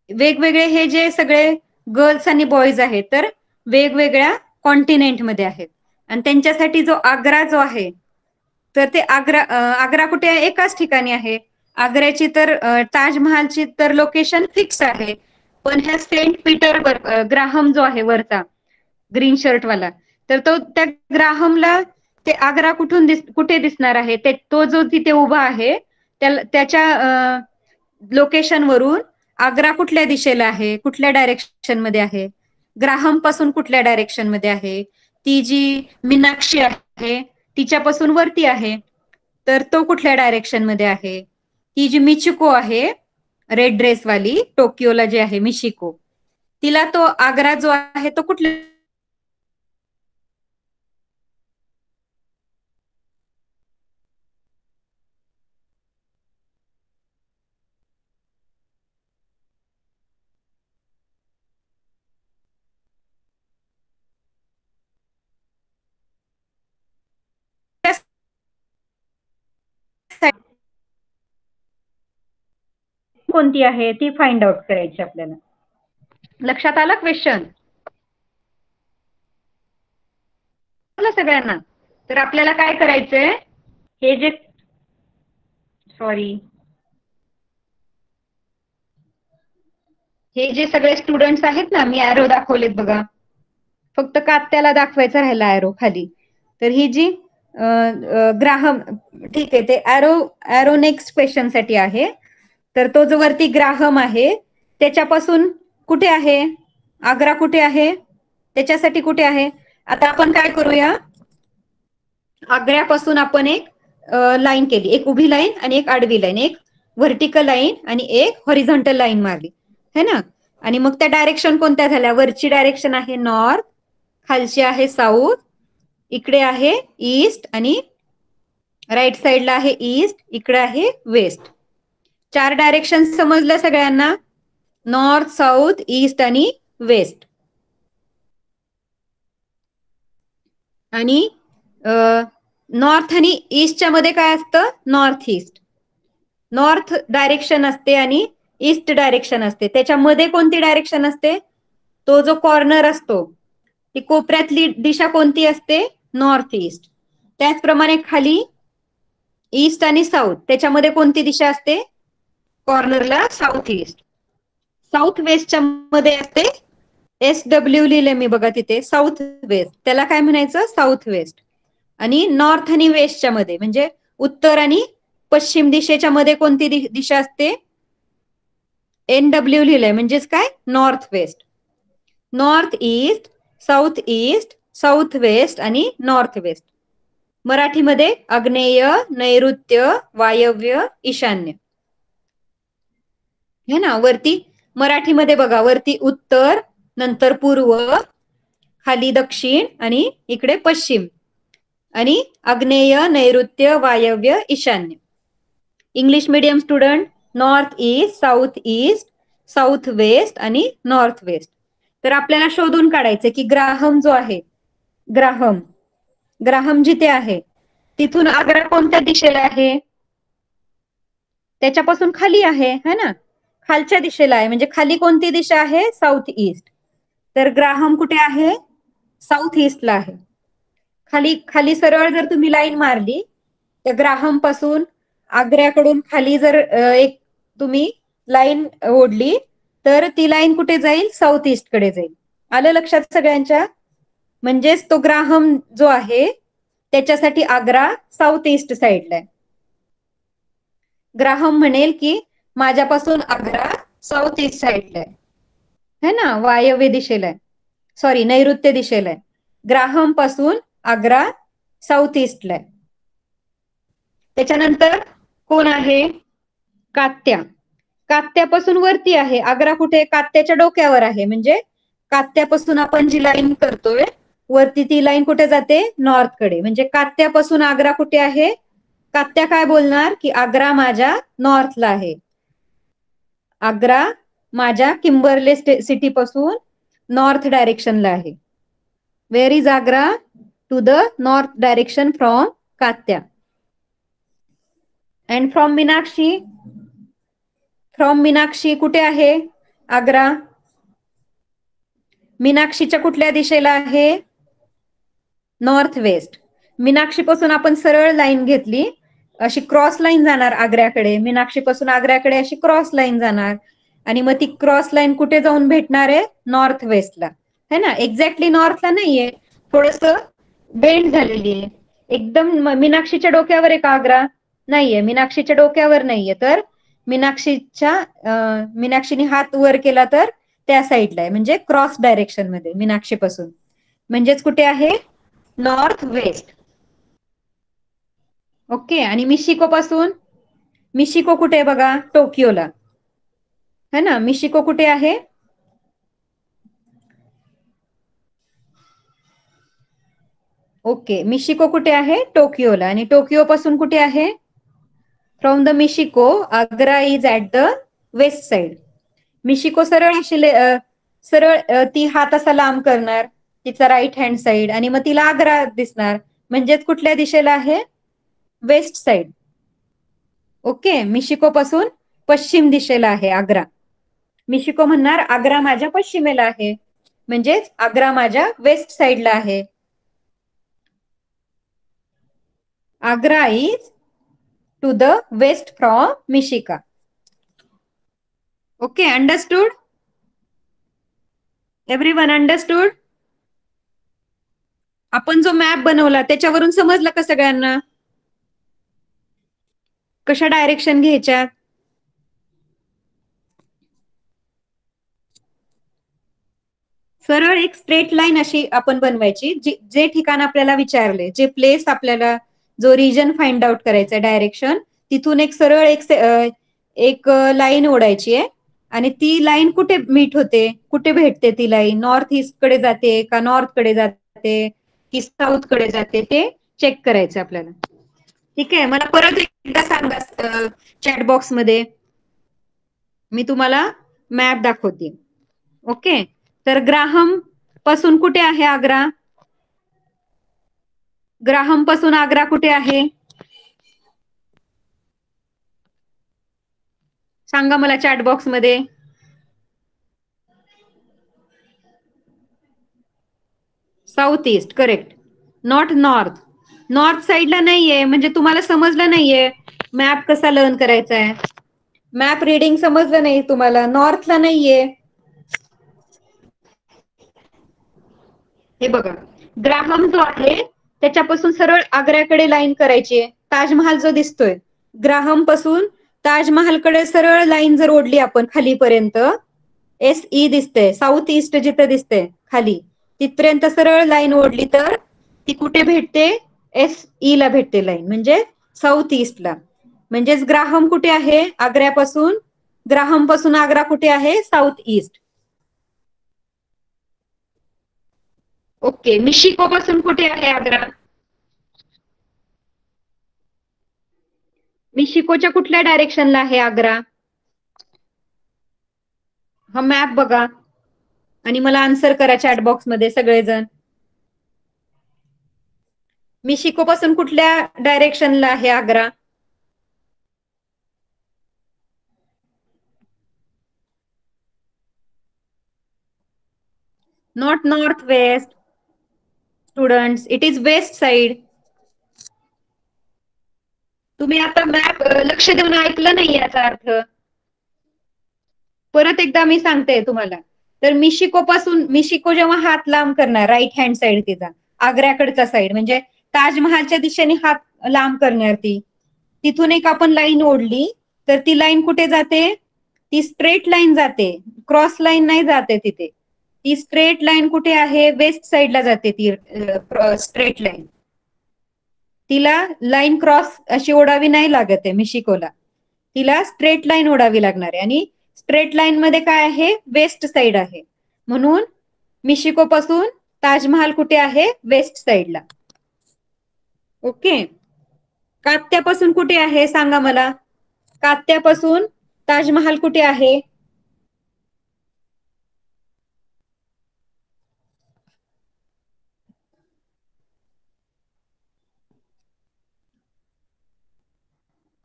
वेगवेगळे हे जे सगळे गर्ल्स आणि बॉईज आहेत, तर वेगवेगळ्या कॉन्टिनेंट मध्ये आहेत. आणि त्यांच्यासाठी जो आग्रा जो आहे, तर ते आग्रा कुठे आहे? एकाच ठिकाणी आहे. आग्र्याची तर ताजमहालची तर लोकेशन फिक्स आहे. पण ह्या सेंट पीटरबर्ग, ग्राहम जो आहे वरचा ग्रीन शर्ट वाला, तर तो त्या ग्राहमला ते आग्रा कुठे दिसणार आहे? तो जो तिथे उभा आहे त्याच्या लोकेशन वरून आग्रा कुठल्या दिशेला आहे, कुठल्या डायरेक्शन मध्ये आहे, ग्राहम पासून कुठल्या डायरेक्शन मध्ये आहे, ती जी मीनाक्षी आहे तिच्यापासून वरती आहे, तर तो कुठल्या डायरेक्शन मध्ये आहे, ती जी मिचिको आहे रेड ड्रेस वाली, टोकियोला जे आहे मिशिको, तिला तो आग्रा जो आहे तो कुठल्या कोणती आहे ती फाइंड आउट करायची आपल्याला. लक्षात आला क्वेश्चन सगळ्यांना? तर आपल्याला काय करायचंय, हे जे हे जे सगळे स्टुडंट्स आहेत ना, मी ॲरो दाखवलेत बघा, फक्त कात्याला दाखवायचा राहिला ॲरो खाली. तर ही जी ग्राहम, ठीक आहे, ते ॲरो नेक्स्ट क्वेश्चन साठी आहे. तर तो जो वरती ग्राहम आहे त्याच्यापासून कुठे आहे आग्रा, कुठे आहे त्याच्यासाठी कुठे आहे? आता आपण काय करूया, आग्र्यापासून आपण एक लाईन केली, एक उभी लाईन आणि एक आडवी लाईन, एक व्हर्टिकल लाईन आणि एक हॉरिझॉन्टल लाईन मारली है ना. आणि मग त्या डायरेक्शन कोणत्या झाल्या? वरची डायरेक्शन आहे नॉर्थ, खालची आहे साऊथ, इकडे आहे ईस्ट आणि राईट साइडला आहे ईस्ट, इकडे आहे वेस्ट. 4 डायरेक्शन समजलं सगळ्यांना? नॉर्थ, साऊथ, ईस्ट आणि वेस्ट. आणि नॉर्थ आणि ईस्टच्या मध्ये काय असतं? North east. नॉर्थ डायरेक्शन असते आणि ईस्ट डायरेक्शन असते. त्याच्यामध्ये कोणती डायरेक्शन असते? तो जो कॉर्नर असतो, ती कोपऱ्यातली दिशा कोणती असते? North east. त्याचप्रमाणे खाली ईस्ट आणि साऊथ, त्याच्यामध्ये कोणती दिशा असते? कॉर्नरला साऊथ ईस्ट. साऊथ वेस्टच्या मध्ये असते SW लिहिले मी बघा तिथे, साऊथ वेस्ट, त्याला काय म्हणायचं? South west. आणि नॉर्थ आणि वेस्टच्या मध्ये म्हणजे उत्तर आणि पश्चिम दिशेच्या मध्ये कोणती दिशा असते? NW लिहिलंय म्हणजेच काय? North west. North east, south east, south west आणि नॉर्थ वेस्ट. मराठीमध्ये आग्नेय, नैऋत्य, वायव्य, ईशान्य हे ना. वरती मराठीमध्ये बघा, वरती उत्तर, नंतर पूर्व, खाली दक्षिण आणि इकडे पश्चिम, आणि आग्नेय, नैऋत्य, वायव्य, ईशान्य. English medium student, north east, south west आणि नॉर्थ वेस्ट. तर आपल्याला शोधून काढायचं की ग्राहम जो आहे, ग्राहम जिथे आहे तिथून आग्रा कोणत्या दिशेला आहे? त्याच्यापासून खाली आहे है ना, खालच्या दिशेला आहे. म्हणजे खाली कोणती दिशा आहे? South east. तर ग्राहम कुठे आहे? साऊथ ईस्टला आहे. खाली खाली सरळ जर तुम्ही लाईन मारली, त्या ग्राहम पासून आग्र्याकडून खाली जर एक तुम्ही लाईन ओढली, तर ती लाईन कुठे जाईल? साऊथ ईस्ट कडे जाईल. आलं लक्षात सगळ्यांच्या? म्हणजेच तो ग्राहम जो आहे त्याच्यासाठी आग्रा साऊथ ईस्ट साईडला आहे. ग्राहम म्हणेल की माझ्यापासून आग्रा साऊथ ईस्ट साईडला आहे, है ना, वायव्य दिशेला आहे, सॉरी नैऋत्य दिशेला आहे. ग्राहम पासून आग्रा साऊथ ईस्टला आहे. त्याच्यानंतर कोण आहे? कात्या. कात्यापासून वरती आहे. आग्रा कुठे? कात्याच्या डोक्यावर आहे. म्हणजे कात्यापासून आपण जी लाईन करतोय वरती, ती लाईन कुठे जाते? नॉर्थ कडे. म्हणजे कात्यापासून आग्रा कुठे आहे? कात्या काय बोलणार की आग्रा माझ्या नॉर्थला आहे. आग्रा माझ्या किंबर्ले सिटी पासून नॉर्थ डायरेक्शनला आहे. Where is Agra? To the north direction from Katya. And from Meenakshi? From Meenakshi कुठे आहे आग्रा? मीनाक्षीच्या कुठल्या दिशेला आहे? North west. मीनाक्षी पासून आपण सरळ लाईन घेतली, अशी क्रॉस लाईन जाणार आग्र्याकडे. मीनाक्षी पासून आग्र्याकडे अशी क्रॉस लाईन जाणार, आणि मग ती क्रॉस लाईन कुठे जाऊन भेटणार आहे? नॉर्थ वेस्टला, है ना. एक्झॅक्टली नॉर्थला नाहीये, थोडस बेंड झालेली आहे. एकदम मीनाक्षीच्या डोक्यावर आहे का आग्रा? नाहीये, मीनाक्षीच्या डोक्यावर नाहीये. तर मीनाक्षीने हात वर केला तर त्या साईडला आहे, म्हणजे क्रॉस डायरेक्शन मध्ये मीनाक्षी पासून. म्हणजेच कुठे आहे? North west. ओके. आणि मिशिको पासून? मिशिको कुठे आहे बघा? टोकियोला, है ना. मिशिको कुठे आहे? ओके. मिशिको कुठे आहे? टोकियोला. आणि टोकियो पासून कुठे आहे? From the Michiko Agra is at the west side. Michiko सरळ अशी सरळ ती हात असा लांब करणार, तिचा राईट हँड साइड, आणि मग तिला आग्रा दिसणार. म्हणजेच कुठल्या दिशेला आहे? West side. ओके. मिशिको पासून पश्चिम दिशेला आहे आग्रा. मिशिको म्हणणार आग्रा माझ्या पश्चिमेला आहे, म्हणजेच आग्रा माझ्या वेस्ट साइडला आहे. Agra is to the west from Michiko. Okay. Understood? Everyone understood? आपण जो मॅप बनवला त्याच्यावरून समजलं का सगळ्यांना कशा डायरेक्शन घ्यायच्या? सरळ एक स्ट्रेट लाईन अशी आपण बनवायची. जे ठिकाण आपल्याला विचारले, जे प्लेस आपल्याला, जो रिजन फाइंड आउट करायचा डायरेक्शन, तिथून एक सरळ एक लाईन ओढायची आहे. आणि ती लाईन कुठे मीट होते, कुठे भेटते ती लाईन? नॉर्थ ईस्ट कडे जाते का नॉर्थ कडे जाते की साऊथ कडे जाते, ते चेक करायचं आपल्याला. ठीक आहे. मला परत एकदा सांगा चॅट बॉक्स मध्ये, मी तुम्हाला मॅप दाखवते. ओके. तर ग्राहम पासून कुठे आहे आग्रा? ग्राहम पासून आग्रा कुठे आहे? सांगा मला चॅट बॉक्स मध्ये. South east, correct. Not north. North साईडला नाहीये, म्हणजे तुम्हाला समजलं नाहीये मॅप कसा लर्न करायचा आहे. मॅप रिडिंग समजलं नाही तुम्हाला. नॉर्थला नाहीये. हे बघा, ग्राहम जो आहे त्याच्यापासून सरळ आग्र्याकडे लाईन करायची आहे. ताजमहाल जो दिसतोय, ग्राहम पासून ताजमहालकडे सरळ लाईन जर ओढली आपण खालीपर्यंत, SE दिसते, साऊथ ईस्ट जिथे दिसते खाली, तिथपर्यंत सरळ लाईन ओढली तर ती कुठे भेटते? SE ला भेटते लाईन, म्हणजे साऊथ ईस्टला. म्हणजेच ग्राहम कुठे आहे आग्र्यापासून? ग्राहम पासून आग्रा कुठे आहे? South east. ओके. मिशिको पासून कुठे आहे आग्रा? मिशिकोच्या कुठल्या डायरेक्शनला आहे आग्रा? हा मॅप बघा आणि मला आन्सर करा चॅट बॉक्स मध्ये सगळेजण. मिशिको पासून कुठल्या डायरेक्शनला आहे Agra? Not north west. Students, it is west side. तुम्ही आता मॅप लक्ष देऊन ऐकलं नाही याचा अर्थ. परत एकदा मी सांगते तुम्हाला. तर मिशिको जेव्हा हात लांब करणार, राईट हँड साइड तिचा, आग्र्याकडचा साइड, म्हणजे ताजमहालच्या दिशेने हात लांब करणार ती. तिथून एक आपण लाईन ओढली तर ती लाईन कुठे जाते? ती स्ट्रेट लाईन जाते, क्रॉस लाईन नाही जाते तिथे. ती स्ट्रेट लाईन कुठे आहे? वेस्ट साइडला जाते ती स्ट्रेट लाईन. तिला लाईन क्रॉस अशी ओढावी नाही लागत आहे मिशिकोला. तिला स्ट्रेट लाईन ओढावी लागणार आहे. आणि स्ट्रेट लाईन मध्ये काय आहे? वेस्ट साइड आहे. म्हणून मिशिको पासून ताजमहाल कुठे आहे? वेस्ट साइडला. ओके. कात्यापासून कुठे आहे सांगा मला? कात्यापासून ताजमहाल कुठे आहे?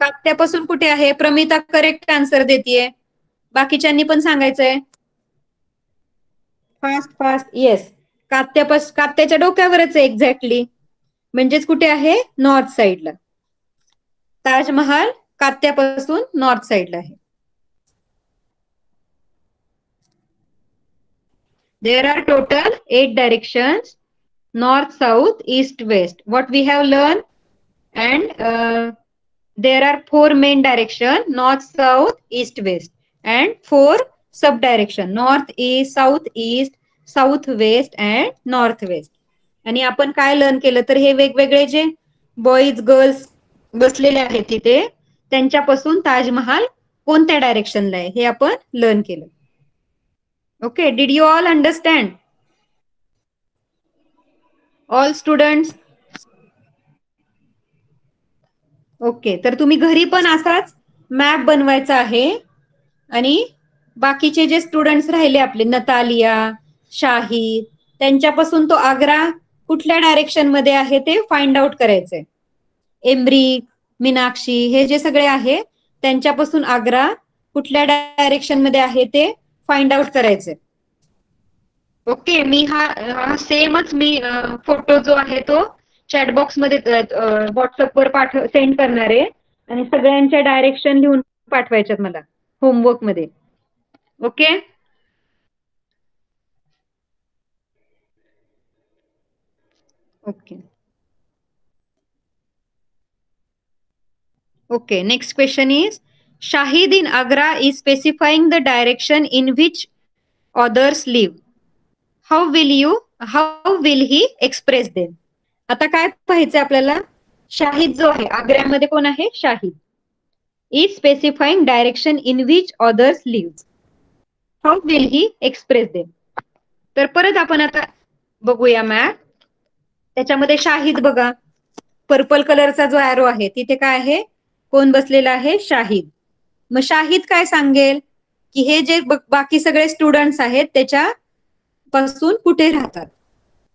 कात्यापासून कुठे आहे? प्रमिता करेक्ट आन्सर देतीये. बाकीच्यांनी पण सांगायचंय. Fast fast. येस, कात्याच्या डोक्यावरच आहे एक्झॅक्टली. म्हणजेच कुठे आहे? नॉर्थ साइडला. ताजमहाल कात्यापासून नॉर्थ साइडला आहे. There are total 8 directions: north, south, east, west. What we have learned, and there are 4 main direction: north, south, east, west, and 4 sub direction: north, east, south, west, and north west. आणि आपण काय learn केलं तर हे वेगवेगळे जे boys girls बसलेले आहेत तिथे, त्यांच्यापासून ताजमहाल कोणत्या डायरेक्शनला आहे हे आपण लर्न केलं. Okay, did you all understand? All students? Okay, तर तुम्ही घरी पण असाच मॅप बनवायचा आहे. आणि बाकीचे जे स्टुडंट्स राहिले आपले, नतालिया, शाहिद, त्यांच्यापासून तो आग्रा कुठल्या डायरेक्शन मध्ये आहे ते फाइंड आउट करायचंय. एमरी, मीनाक्षी, हे जे सगळे आहे त्यांच्यापासून आग्रा कुठल्या डायरेक्शन मध्ये आहे ते फाइंड आउट करायचंय. ओके, मी हा सेमच मी फोटो जो आहे तो चॅट बॉक्स मध्ये व्हॉट्सअपवर सेंड करणार आहे. आणि सगळ्यांच्या डायरेक्शन लिहून पाठवायच्यात मला होमवर्क मध्ये. Okay. Okay. Okay, next question is, Shahid in Agra is specifying the direction in which others live. How will he express them? आता काय पाहायचं आपल्याला? शाहिद जो आहे आग्र्यामध्ये कोण आहे? Shahid is specifying direction in which others live. How will he express them? तर परत आपण आता बघूया मॅप. त्याच्यामध्ये शाहिद बघा, पर्पल कलरचा जो ॲरो आहे तिथे काय आहे? कोण बसलेला आहे? शाहिद. मग शाहिद काय सांगेल की हे जे बाकी सगळे स्टुडंट्स आहेत त्याच्या पासून कुठे राहतात,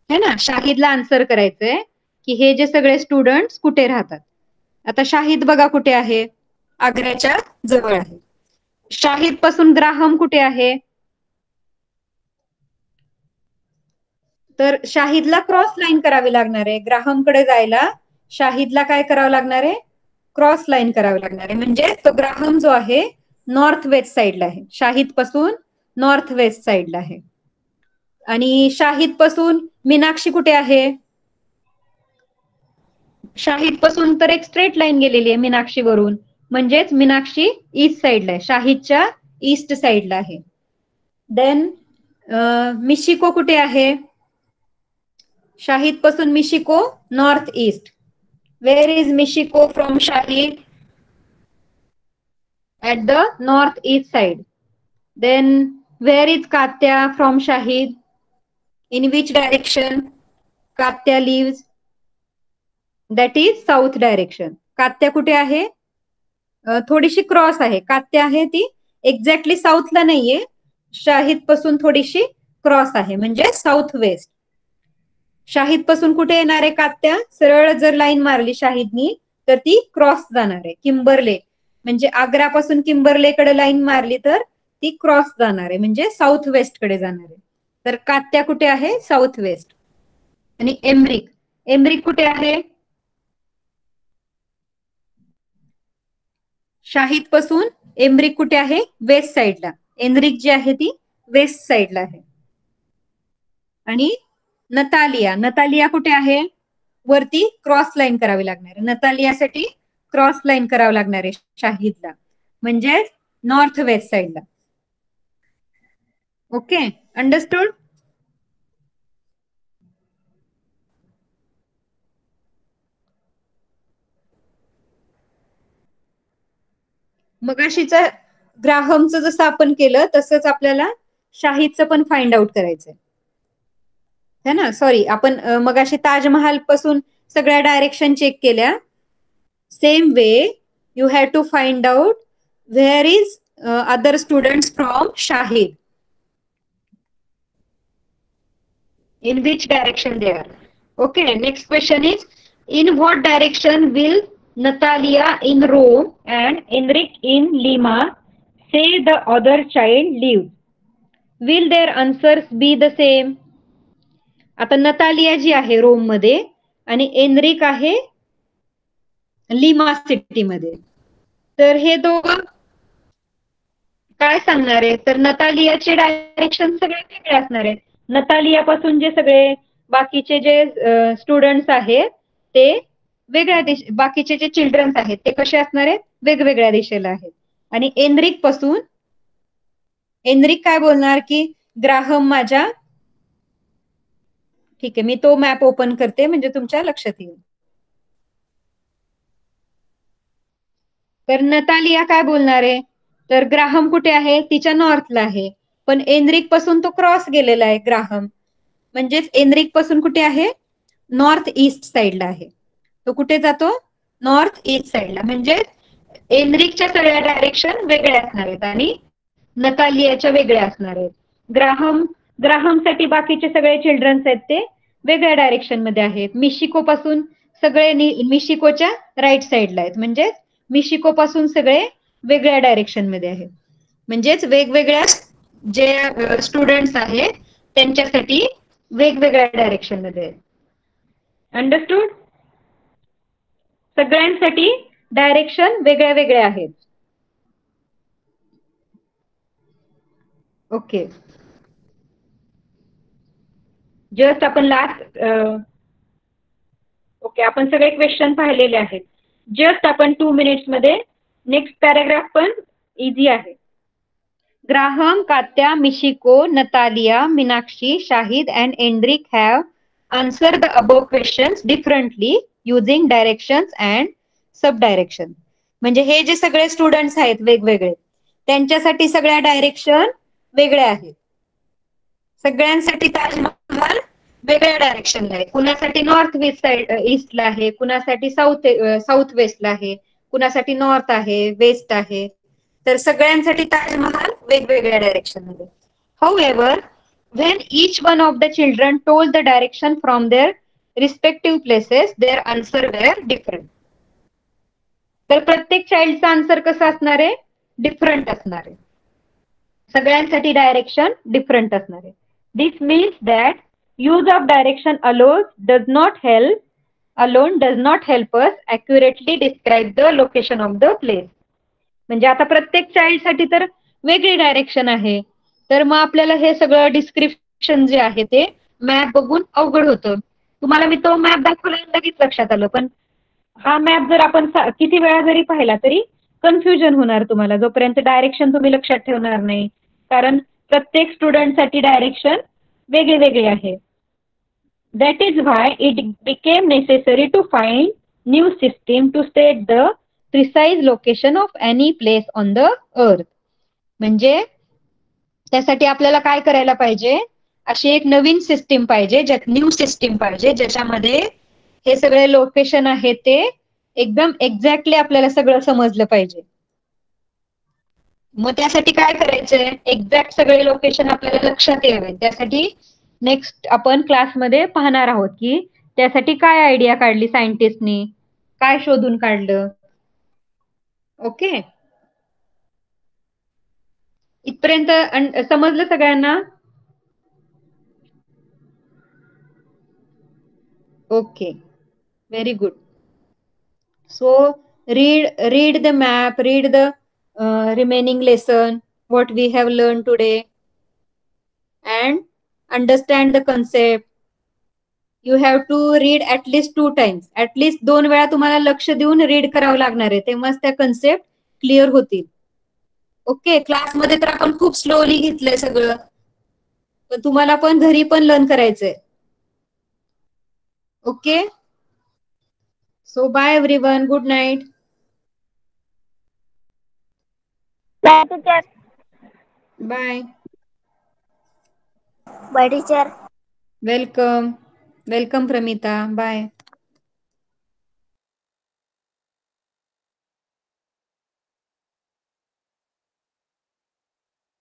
है ना? शाहिदला आन्सर करायचंय की हे जे सगळे स्टुडंट्स कुठे राहतात. आता शाहिद बघा कुठे आहे? आग्र्याच्या जवळ आहे. शाहिद पासून ग्राहम कुठे आहे? तर शाहिदला क्रॉस लाईन करावी लागणार आहे. ग्राहमकडे जायला शाहिदला काय करावं लागणार आहे? क्रॉस लाईन करावी लागणार आहे. म्हणजे तो ग्राहम जो आहे नॉर्थ वेस्ट साइडला आहे, शाहिद पासून नॉर्थ वेस्ट साइडला आहे. आणि शाहिद पासून मीनाक्षी कुठे आहे? शाहिद पासून तर एक स्ट्रेट लाईन गेलेली आहे मीनाक्षी वरून, म्हणजेच मीनाक्षी ईस्ट साइडला आहे, शाहिदच्या ईस्ट साइडला आहे. देन मिशिको कुठे आहे? शाहिद पासून Michiko north east. Where is Michiko from Shahid? At the northeast side. Then where is Katya from Shahid? In which direction Katya lives? That is south direction. Katya कुठे आहे? थोडीशी क्रॉस आहे. कात्या आहे ती एक्झॅक्टली साऊथला नाहीये, शाहिद पासून थोडीशी क्रॉस आहे, म्हणजे साऊथ वेस्ट. शाहिद पासून कुठे येणार आहे कात्या? सरळ जर लाईन मारली शाहिदनी तर ती क्रॉस जाणार आहे किंबर्ले, म्हणजे आग्रापासून किंबर्लेकडे लाईन मारली तर ती क्रॉस जाणार आहे, म्हणजे साऊथ वेस्ट कडे जाणार आहे. तर कात्या कुठे आहे? South west. आणि एमरिक. एमरिक कुठे आहे? शाहिद पासून एमरिक कुठे आहे? वेस्ट साइडला. एनरिक जी आहे ती वेस्ट साइडला आहे. आणि नतालिया, नतालिया कुठे आहे? वरती क्रॉस लाईन करावी लागणार आहे. नतालियासाठी क्रॉस लाईन करावं लागणार आहे शाहिदला, म्हणजे नॉर्थ वेस्ट साइडला. Okay, understood? मगाशीचं ग्राहमचं जसं आपण केलं तसंच आपल्याला शाहिदचं पण फाइंड आउट करायचंय, है ना? सॉरी, आपण मगाशी ताजमहाल पासून सगळ्या डायरेक्शन चेक केल्या. Same way you have to find out where is other students from Shahid, in which direction they are. Okay, next question is, in what direction will Natalia in Rome and Enric in Lima say the other child lives? Will their answers be the same? आता Natalia जी आहे Rome मध्ये आणि Anrich आहे lima city मध्ये, तर हे दोघं काय सांगणार आहे? तर नतालियाचे डायरेक्शन सगळे वेगळे असणार आहेत. नतालिया पासून जे सगळे बाकीचे जे स्टुडंट्स आहेत ते वेगळ्या बाकीचे जे चिल्ड्रन्स आहेत ते कसे असणार आहेत? वेगवेगळ्या दिशेला आहेत. आणि एनरिक पासून एनरिक काय बोलणार की ग्राहम माझ्या, ठीक आहे, मी तो मॅप ओपन करते म्हणजे तुमच्या लक्षात येईल. तर नतालिया काय बोलणार आहे? तर ग्राहम कुठे आहे? तिच्या नॉर्थला आहे. पण एनरिक पासून तो क्रॉस गेलेला आहे ग्राहम, म्हणजेच एनरिक पासून कुठे आहे? नॉर्थ ईस्ट साइडला आहे. तो कुठे जातो? नॉर्थ ईस्ट साइडला. म्हणजे एनरिकच्या सगळ्या डायरेक्शन वेगळ्या असणार आहेत आणि नतालियाच्या वेगळ्या असणार आहेत. ग्राहमसाठी बाकीचे सगळे चिल्ड्रन्स आहेत ते वेगळ्या डायरेक्शन मध्ये आहेत. मिशिको पासून सगळे मिशिकोच्या राईट साइडला आहेत, म्हणजे मिशिको पासून सगळे वेगळ्या डायरेक्शन मध्ये आहेत. म्हणजेच वेगवेगळ्या जे स्टुडंट्स आहेत त्यांच्यासाठी वेगवेगळ्या डायरेक्शन मध्ये आहेत. अंडरस्टूड? सगळ्यांसाठी डायरेक्शन वेगळ्या वेगळ्या आहेत. ओके, जस्ट आपण ओके, आपण सगळे क्वेश्चन पाहिलेले आहेत. जस्ट आपण 2 मिनिट्स मध्ये नेक्स्ट पॅराग्राफ पण इझी आहे. Graham, Katya, Michiko, Natalia, Minakshi, Shahid and Endrik have answered the above questions differently using directions and subdirection. म्हणजे हे जे सगळे स्टुडंट्स आहेत वेगवेगळे त्यांच्यासाठी सगळ्या डायरेक्शन वेगळ्या आहेत. सगळ्यांसाठी ताजमहाल वेगळ्या डायरेक्शनला आहे. कुणासाठी नॉर्थ वेस्ट साइड ईस्टला आहे, कुणासाठी साऊथ वेस्टला आहे, कुणासाठी नॉर्थ आहे, वेस्ट आहे. तर सगळ्यांसाठी ताजमहाल वेगवेगळ्या डायरेक्शन मध्ये. However, when each one of the children told the direction from their respective places, their answer were different. तर प्रत्येक चाइल्डचा आन्सर कसा असणार आहे? डिफरंट असणार आहे. सगळ्यांसाठी डायरेक्शन डिफरंट असणार आहे. This means that use of direction alone does not help us accurately describe the location of the place. म्हणजे आता प्रत्येक चाइल्डसाठी तर वेगळी डायरेक्शन आहे, तर मग आपल्याला हे सगळं डिस्क्रिप्शन जे आहे ते मॅप बघून अवघड होतं. तुम्हाला मी तो मॅप दाखवला लगेच लक्षात आलं, पण हा मॅप जर आपण किती वेळा जरी पाहिला तरी कन्फ्युजन होणार तुम्हाला, जोपर्यंत डायरेक्शन तुम्ही लक्षात ठेवणार नाही, कारण प्रत्येक स्टुडंटसाठी डायरेक्शन वेगळे वेगळे आहे. That is why it became necessary to find new system to state the precise location of any place on the earth. म्हणजे त्यासाठी आपल्याला काय करायला पाहिजे? अशी एक नवीन सिस्टीम पाहिजे, न्यू सिस्टीम पाहिजे ज्याच्यामध्ये हे सगळे लोकेशन आहे ते एकदम एक्झॅक्टली आपल्याला सगळं समजलं पाहिजे. मग त्यासाठी काय करायचंय? एक्झॅक्ट सगळे लोकेशन आपल्याला लक्षात यावे. त्यासाठी नेक्स्ट आपण क्लासमध्ये पाहणार आहोत की त्यासाठी काय आयडिया काढली सायंटिस्टनी, काय शोधून काढलं. ओके, इथपर्यंत समजलं सगळ्यांना? Okay, very good. So read the map, read the remaining lesson, what we have learned today, and understand the concept. You have to read at least 2 times. At least 2 वेळा तुम्हाला लक्ष देऊन रीड करावं लागणार आहे, तेव्हाच त्या कन्सेप्ट क्लिअर होतील. ओके, क्लासमध्ये तर आपण खूप स्लोली घेतलंय सगळं, पण तुम्हाला पण घरी पण लर्न करायचंय. Okay, so bye everyone, good night. Bye teacher. Bye. Bye teacher. Welcome welcome Pramita, bye.